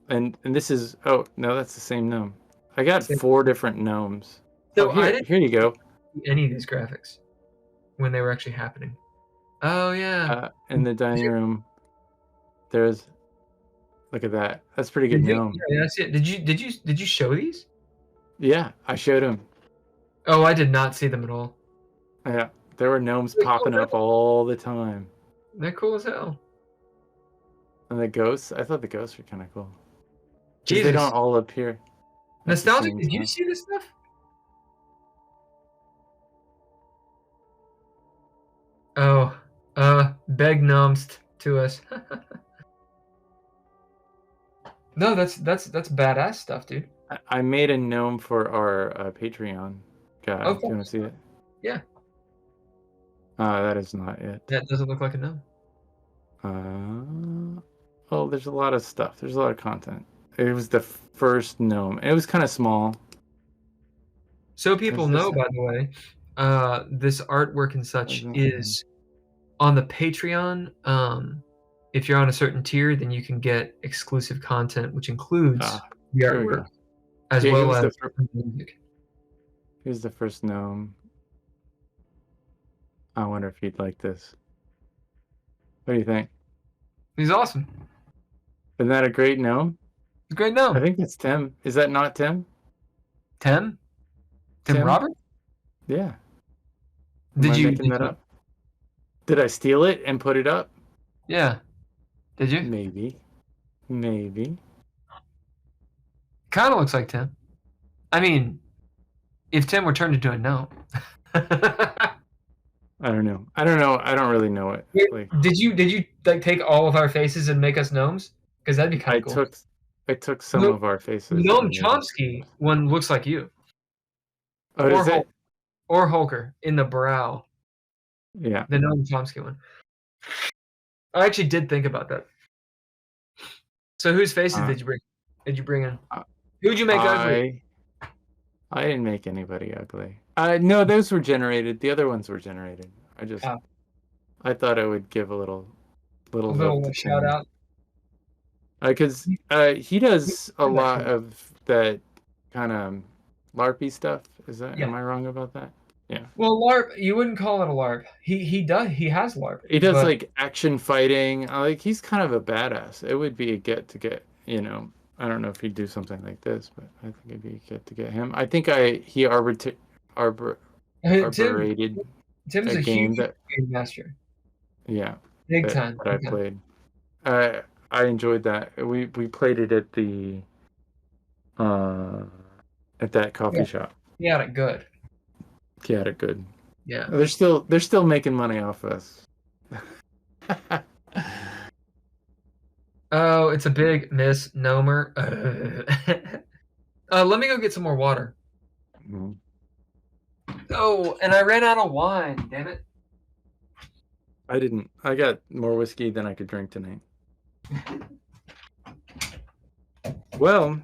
and this is that's the same gnome. I got 4 different gnomes. So here you go. Any of these graphics when they were actually happening. Oh yeah. In the dining room, there's. Look at that. That's pretty good gnome. Yeah, that's it. Did you show these? Yeah, I showed him. Oh, I did not see them at all. Yeah, there were gnomes popping up all the time. They're cool as hell. And the ghosts? I thought the ghosts were kind of cool. Jesus. They don't all appear. Nostalgic, did you see this stuff? Oh, beg gnomes to us. No, that's badass stuff, dude. I made a gnome for our Patreon guy. Oh, do you want to see it? Yeah. That is not it. That doesn't look like a gnome. Well, there's a lot of stuff. There's a lot of content. It was the first gnome. It was kind of small. So people know, by the way, this artwork and such is on the Patreon. If you're on a certain tier, then you can get exclusive content, which includes the artwork as well as the music. Here's the first gnome. I wonder if you'd like this. What do you think? He's awesome. Isn't that a great gnome? It's a great gnome. I think it's Tim. Is that not Tim? Tim Robert? Yeah. Did you making that up? Did I steal it and put it up? Yeah. Did you? Maybe. Kind of looks like Tim. I mean, if Tim were turned into a gnome. I don't know. I don't really know it. Did you like take all of our faces and make us gnomes? Because that'd be kind of cool. I took some of our faces. Noam Chomsky one looks like you. Oh, does it? Or Holker in the brow. Yeah. The Noam Chomsky one. I actually did think about that. So whose faces did you bring in? Who'd you make ugly? I didn't make anybody ugly. No, those were generated. The other ones were generated. I thought I would give a little A love little to shout Tim. out. Because he He's does a lot actually. of that kind of LARPy stuff. Am Yeah. I wrong about that? Yeah. Well, LARP, you wouldn't call it a LARP. He does. He has LARP, He does but like action fighting. Like he's kind of a badass. It would be a get to get, you know. I don't know if he'd do something like this, but I think it'd be a get to get him. I think he Tim arbirated Tim's a a game huge that game master, yeah big that time, that I big time. played. I enjoyed that. We played it uh at that coffee Yeah, shop. he had it good. Yeah, it good. Yeah. They're still making money off us. Oh, it's a big misnomer. Let me go get some more water. Mhm. Oh, and I ran out of wine. Damn it. I didn't. I got more whiskey than I could drink tonight. Well,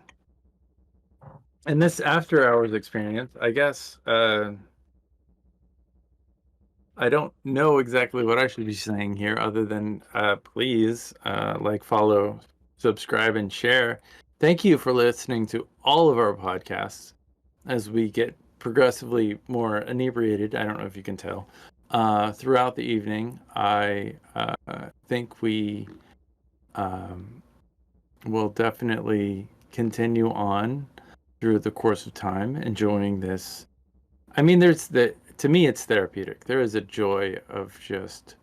in this after hours experience, I guess I don't know exactly what I should be saying here other than please like, follow, subscribe, and share. Thank you for listening to all of our podcasts as we get progressively more inebriated. I don't know if you can tell. Throughout the evening, I think we will definitely continue on through the course of time, enjoying this. I mean, to me, it's therapeutic. There is a joy of just,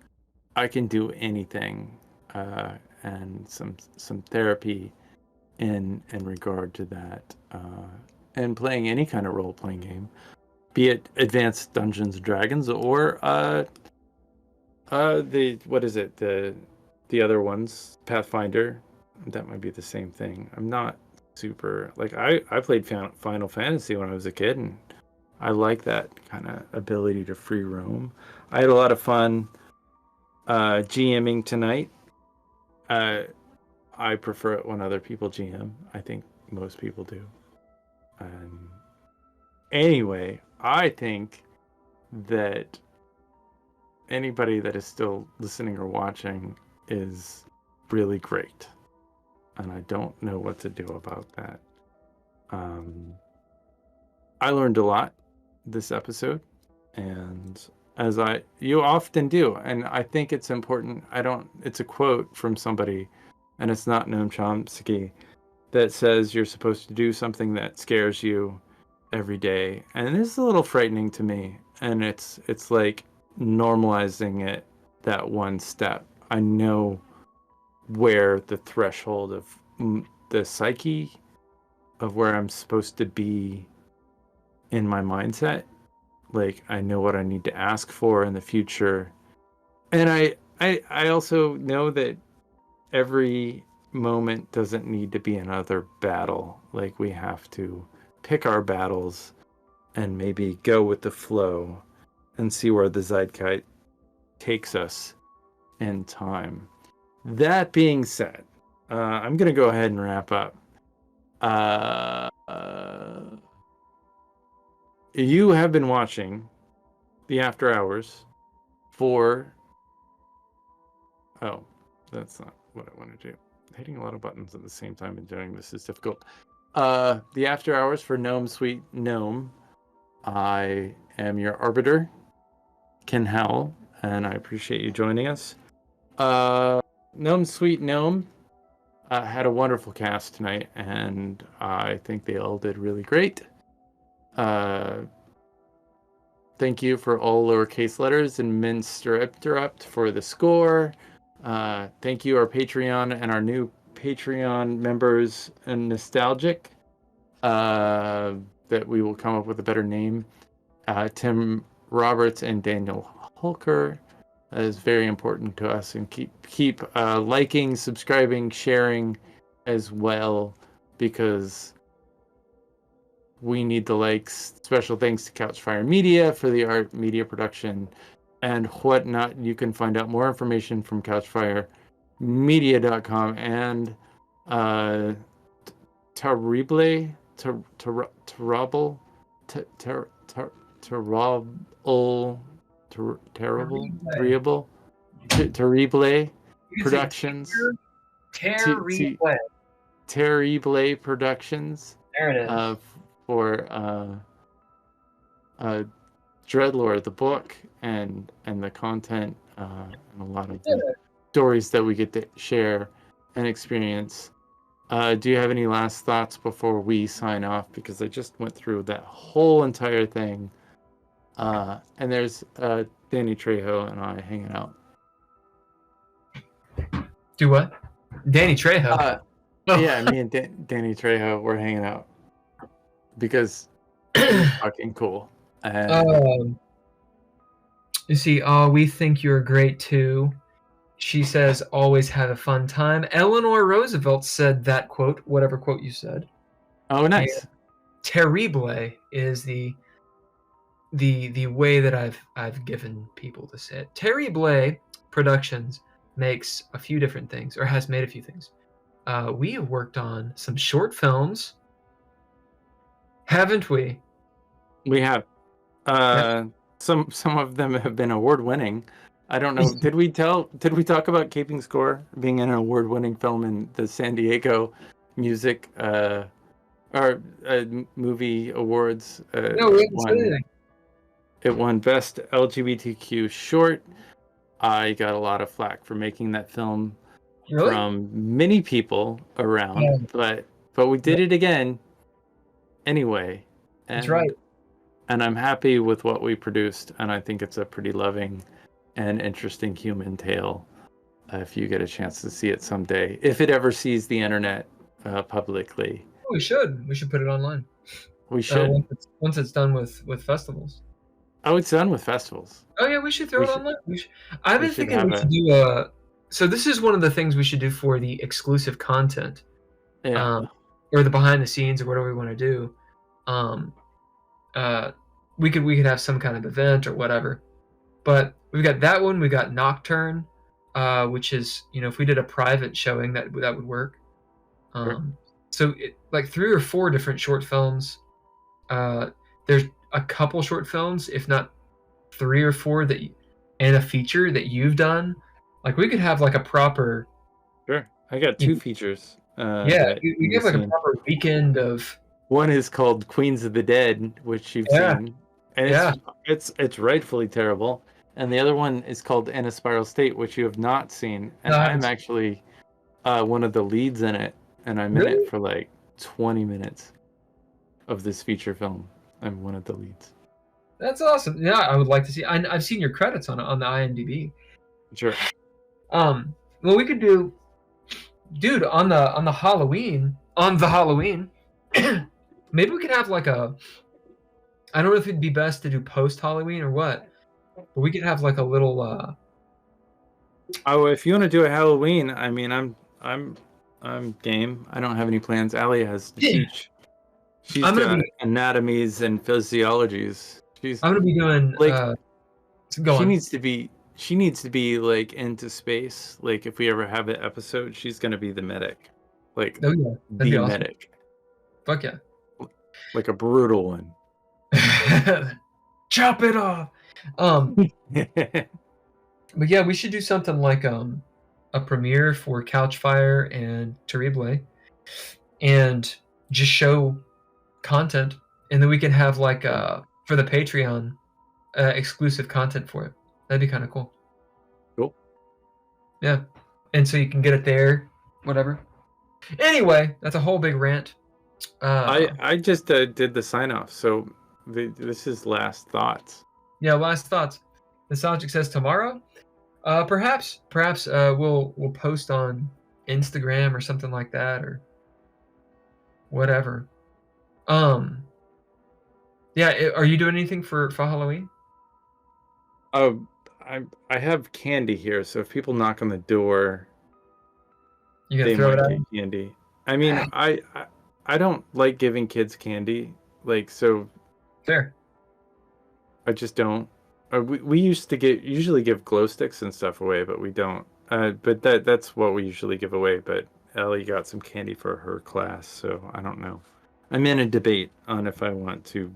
I can do anything, and some therapy in regard to that, and playing any kind of role playing game, be it Advanced Dungeons and Dragons or the what is it the other ones, Pathfinder. That might be the same thing. I'm not super like I played Final Fantasy when I was a kid, and I like that kind of ability to free roam. I had a lot of fun GMing tonight. I prefer it when other people GM. I think most people do. Anyway, I think that anybody that is still listening or watching is really great. And I don't know what to do about that. I learned a lot this episode, and as you often do, and I think it's important. It's a quote from somebody, and it's not Noam Chomsky, that says you're supposed to do something that scares you every day. And this is a little frightening to me, and it's like normalizing it that one step. I know where the threshold of the psyche of where I'm supposed to be in my mindset. Like, I know what I need to ask for in the future. And I also know that every moment doesn't need to be another battle. Like, we have to pick our battles and maybe go with the flow and see where the zeitgeist takes us in time. That being said, I'm going to go ahead and wrap up. You have been watching the After Hours for... Oh, that's not what I want to do. Hitting a lot of buttons at the same time and doing this is difficult. The After Hours for Gnome Sweet Gnome. I am your Arbiter, Ken Howl, and I appreciate you joining us. Gnome Sweet Gnome had a wonderful cast tonight, and I think they all did really great. Thank you for all lowercase letters and misterinterrupt for the score. Thank you, our Patreon and our new Patreon members and Nostalgic. That we will come up with a better name. Tim Roberts and Daniel Holker. That is very important to us, and keep liking, subscribing, sharing as well, because we need the likes. Special thanks to Couchfire Media for the art, media production, and whatnot. You can find out more information from couchfiremedia.com and Terrible, Terrible You can say Productions. Terrible. Terrible Productions. There it is. For DreadLore, the book, and the content, and a lot of the stories that we get to share and experience. Do you have any last thoughts before we sign off? Because I just went through that whole entire thing. And there's Danny Trejo and I hanging out. Do what? Danny Trejo. Yeah, me and Danny Trejo, we're hanging out because he's fucking cool. You see, we think you're great too. She says, always have a fun time. Eleanor Roosevelt said that quote, whatever quote you said. Oh, nice. And terrible is the way that I've given people to say it. Terrible Productions makes a few different things, or has made a few things. We have worked on some short films, haven't we? We have. Some of them have been award-winning. I don't know. Did we talk about Keeping Score being an award-winning film in the San Diego music or movie awards? No, we haven't said anything. It won Best LGBTQ Short. I got a lot of flack for making that film from many people around, but we did it again anyway. That's right. And I'm happy with what we produced, and I think it's a pretty loving and interesting human tale. If you get a chance to see it someday, if it ever sees the internet publicly, we should put it online. We should once it's done with festivals. Oh, it's done with festivals. Oh yeah, we should throw it online. I've been thinking we should do so this is one of the things we should do for the exclusive content, or the behind the scenes, or whatever we want to do. We could have some kind of event or whatever. But we've got that one. We got Nocturne, which is, if we did a private showing, that would work. So like 3 or 4 different short films. There's a couple short films, if not 3 or 4 and a feature that you've done. Like we could have like a proper. Sure, I got 2 features. We have like a proper weekend of. One is called Queens of the Dead, which you've seen, and it's rightfully terrible. And the other one is called In a Spiral State, which you have not seen. And I'm actually one of the leads in it, and I'm in it for like 20 minutes of this feature film. I'm one of the leads. That's awesome. Yeah, I would like to see. I've seen your credits on the IMDb. Sure. Well, we could do, dude, on the Halloween. Maybe we could have like I don't know if it'd be best to do post Halloween or what, but we could have like a little. Oh, if you want to do a Halloween, I mean, I'm game. I don't have any plans. Allie has to teach. She's got anatomies and physiologies. I'm gonna be doing like. She needs to be like into space. Like if we ever have an episode, she's gonna be the medic. Like the medic. Fuck yeah. Like a brutal one. Chop it off. But yeah, we should do something like a premiere for Couchfire and Terrible, and just show content, and then we can have like for the Patreon exclusive content for it. That'd be kind of cool. Cool. Yeah, and so you can get it there, whatever. Anyway, that's a whole big rant. I just did the sign off, so this is last thoughts. Yeah, last thoughts. The subject says tomorrow. Perhaps we'll post on Instagram or something like that, or whatever. Yeah, are you doing anything for Halloween? Oh, I have candy here, so if people knock on the door, you gonna throw it out? Candy. I mean, I don't like giving kids candy, like, so. Fair. I just don't. We usually give glow sticks and stuff away, but we don't. But that's what we usually give away. But Ellie got some candy for her class, so I don't know. I'm in a debate on if I want to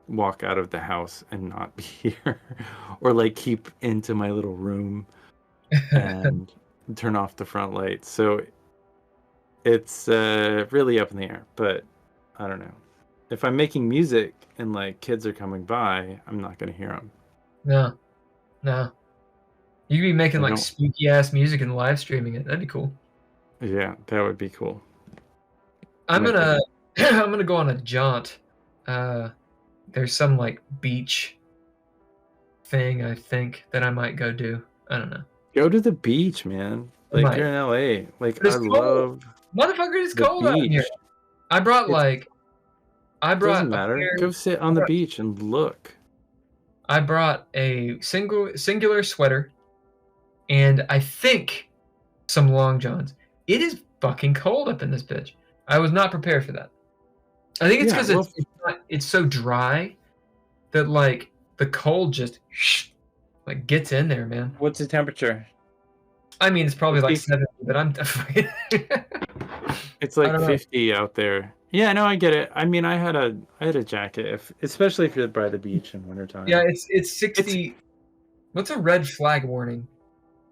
walk out of the house and not be here, or like keep into my little room and turn off the front lights. So it's really up in the air. But I don't know. If I'm making music and like kids are coming by, I'm not gonna hear them. No, no. You could be making I like don't- spooky ass music and live streaming it. That'd be cool. Yeah, that would be cool. I'm Might gonna I'm gonna go on a jaunt. There's some like beach thing I think that I might go do. I don't know. Go to the beach, man. Like Might. you're in LA. Like But it's I cold. love Motherfucker, it's the cold out beach. here. I brought It's- like I brought Doesn't a matter. pair- Go sit on the beach and look. I brought a singular sweater and I think some long johns. It is fucking cold up in this bitch. I was not prepared for that. I think it's Yeah, because it's so dry that like the cold just like gets in there, man. What's the temperature? I mean, it's probably like 50. 70, but I'm It's I like don't know. 50 out there. Yeah, no, I get it. I mean, I had a jacket, especially if you're by the beach in wintertime. Yeah, it's 60. What's a red flag warning?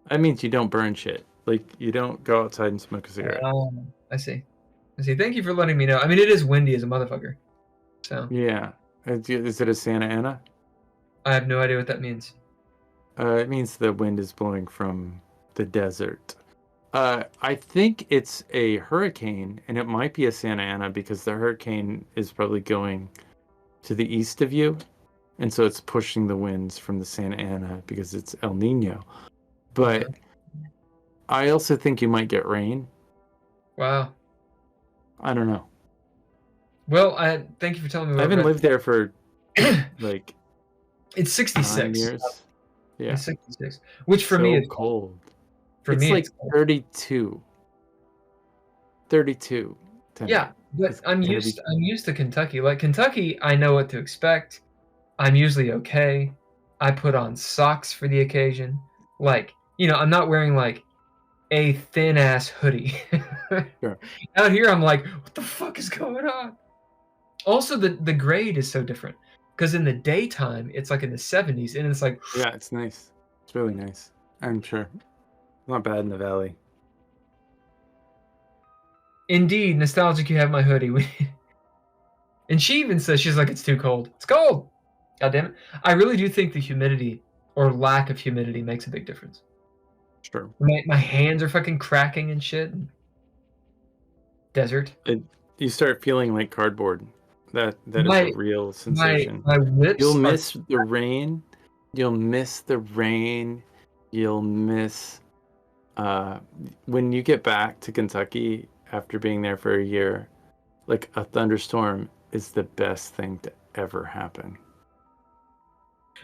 That means you don't burn shit. Like you don't go outside and smoke a cigarette. I see. Thank you for letting me know. I mean, it is windy as a motherfucker. So Yeah. Is it a Santa Ana? I have no idea what that means. It means the wind is blowing from the desert. I think it's a hurricane, and it might be a Santa Ana because the hurricane is probably going to the east of you, and so it's pushing the winds from the Santa Ana because it's El Nino. But I also think you might get rain. Wow. I don't know. Well, I thank you for telling me. I haven't lived there for like It's 66. 9 years. Yeah, It's 66, which for so me is cold. For it's me, like it's cold. 32. 32. tonight. Yeah, but It's I'm gonna used to Kentucky. Like Kentucky, I know what to expect. I'm usually okay. I put on socks for the occasion. Like, I'm not wearing like a thin ass hoodie. Sure. Out here I'm like, what the fuck is going on? Also the grade is so different. Because in the daytime it's like in the 70s and it's like Yeah, it's nice. It's really nice. I'm sure. Not bad in the valley. indeed nostalgic you have my hoodie. And she even says, she's like, it's too cold. It's cold. God damn it. I really do think the humidity or lack of humidity makes a big difference. Sure. My hands are fucking cracking and shit. Desert. You start feeling like cardboard. That is My- a real sensation. My lips You'll are- miss the rain. You'll miss the rain. You'll miss when you get back to Kentucky after being there for a year, like a thunderstorm is the best thing to ever happen.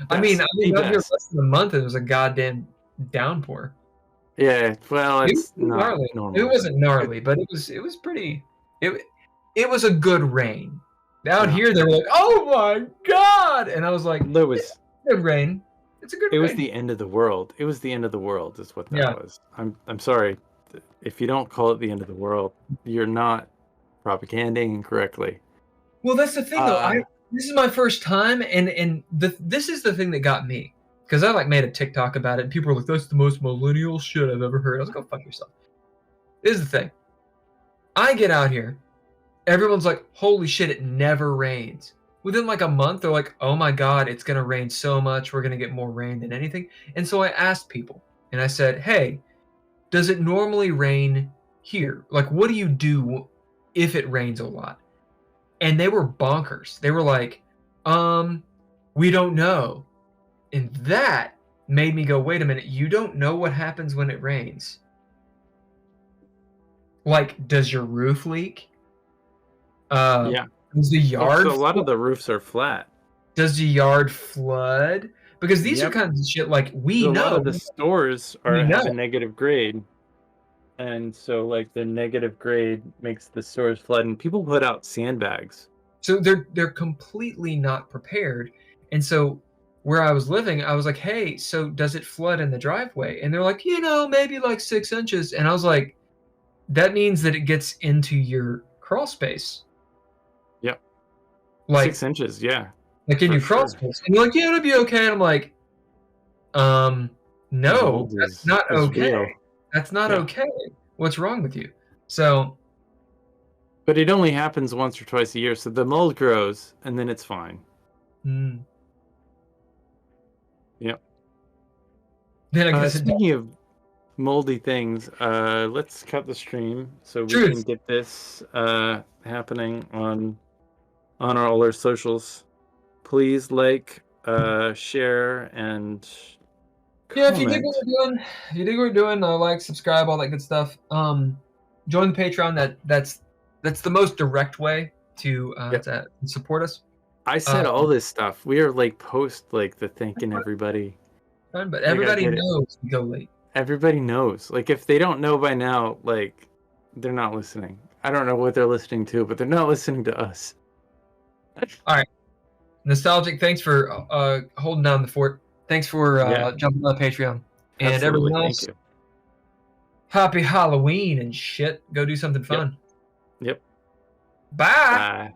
I mean, Best. I was The out here best. less than a month and it was a goddamn downpour. Yeah, well, It it's was not gnarly. normal. It wasn't gnarly, but it was pretty. It was a good rain. Out Yeah. here, they were like, "Oh my god!" And I was like, Lewis, "Good rain. It's a good it rain." was the end of the world. It was the end of the world, is what that Yeah. was. I'm sorry. If you don't call it the end of the world, you're not propaganding correctly. Well, that's the thing, though. This is my first time, and this is the thing that got me, because I like made a TikTok about it, and people were like, "That's the most millennial shit I've ever heard." I was like, "Go fuck yourself." This is the thing. I get out here, everyone's like, "Holy shit, it never rains." Within like a month, they're like, "Oh my god, it's gonna rain so much. We're gonna get more rain than anything." And so I asked people, and I said, "Hey, does it normally rain here? Like, what do you do if it rains a lot?" And they were bonkers. They were like, we don't know. And that made me go, wait a minute, you don't know what happens when it rains? Like, does your roof leak? Yeah. Does the yard So a lot of the roofs are flat. Does the yard flood? Because these are Yep. kinds of shit like we So know. a lot of the stores We have know. a negative grade. And so like the negative grade makes the stores flood, and people put out sandbags. So they're completely not prepared. And so where I was living, I was like, hey, so does it flood in the driveway? And they're like, maybe like 6 inches. And I was like, that means that it gets into your crawl space. Yep. Like 6 inches, yeah. like in for your crawl sure. space. And you're like, yeah, it'll be okay. And I'm like, No, Mold that's not is okay. real. That's not Yeah. okay. What's wrong with you? So, But it only happens once or twice a year, so the mold grows, and then it's fine. Yep. Then I guess Speaking of moldy things, let's cut the stream so we Truth. can get this happening on all our socials. Please like, share, and yeah, if you dig comment. what we're doing, like, subscribe, all that good stuff. Join the Patreon. That's the most direct way to support us. I said all this stuff. We are like post like the thanking everybody. Fun, but Like, I everybody get it. knows we go late. Everybody knows. Like, if they don't know by now, like, they're not listening. I don't know what they're listening to, but they're not listening to us. All right, Nostalgic. Thanks for holding down the fort. Thanks for jumping on the Patreon. And Absolutely. everyone else, Thank you. happy Halloween and shit. Go do something fun. Yep. Bye. Bye.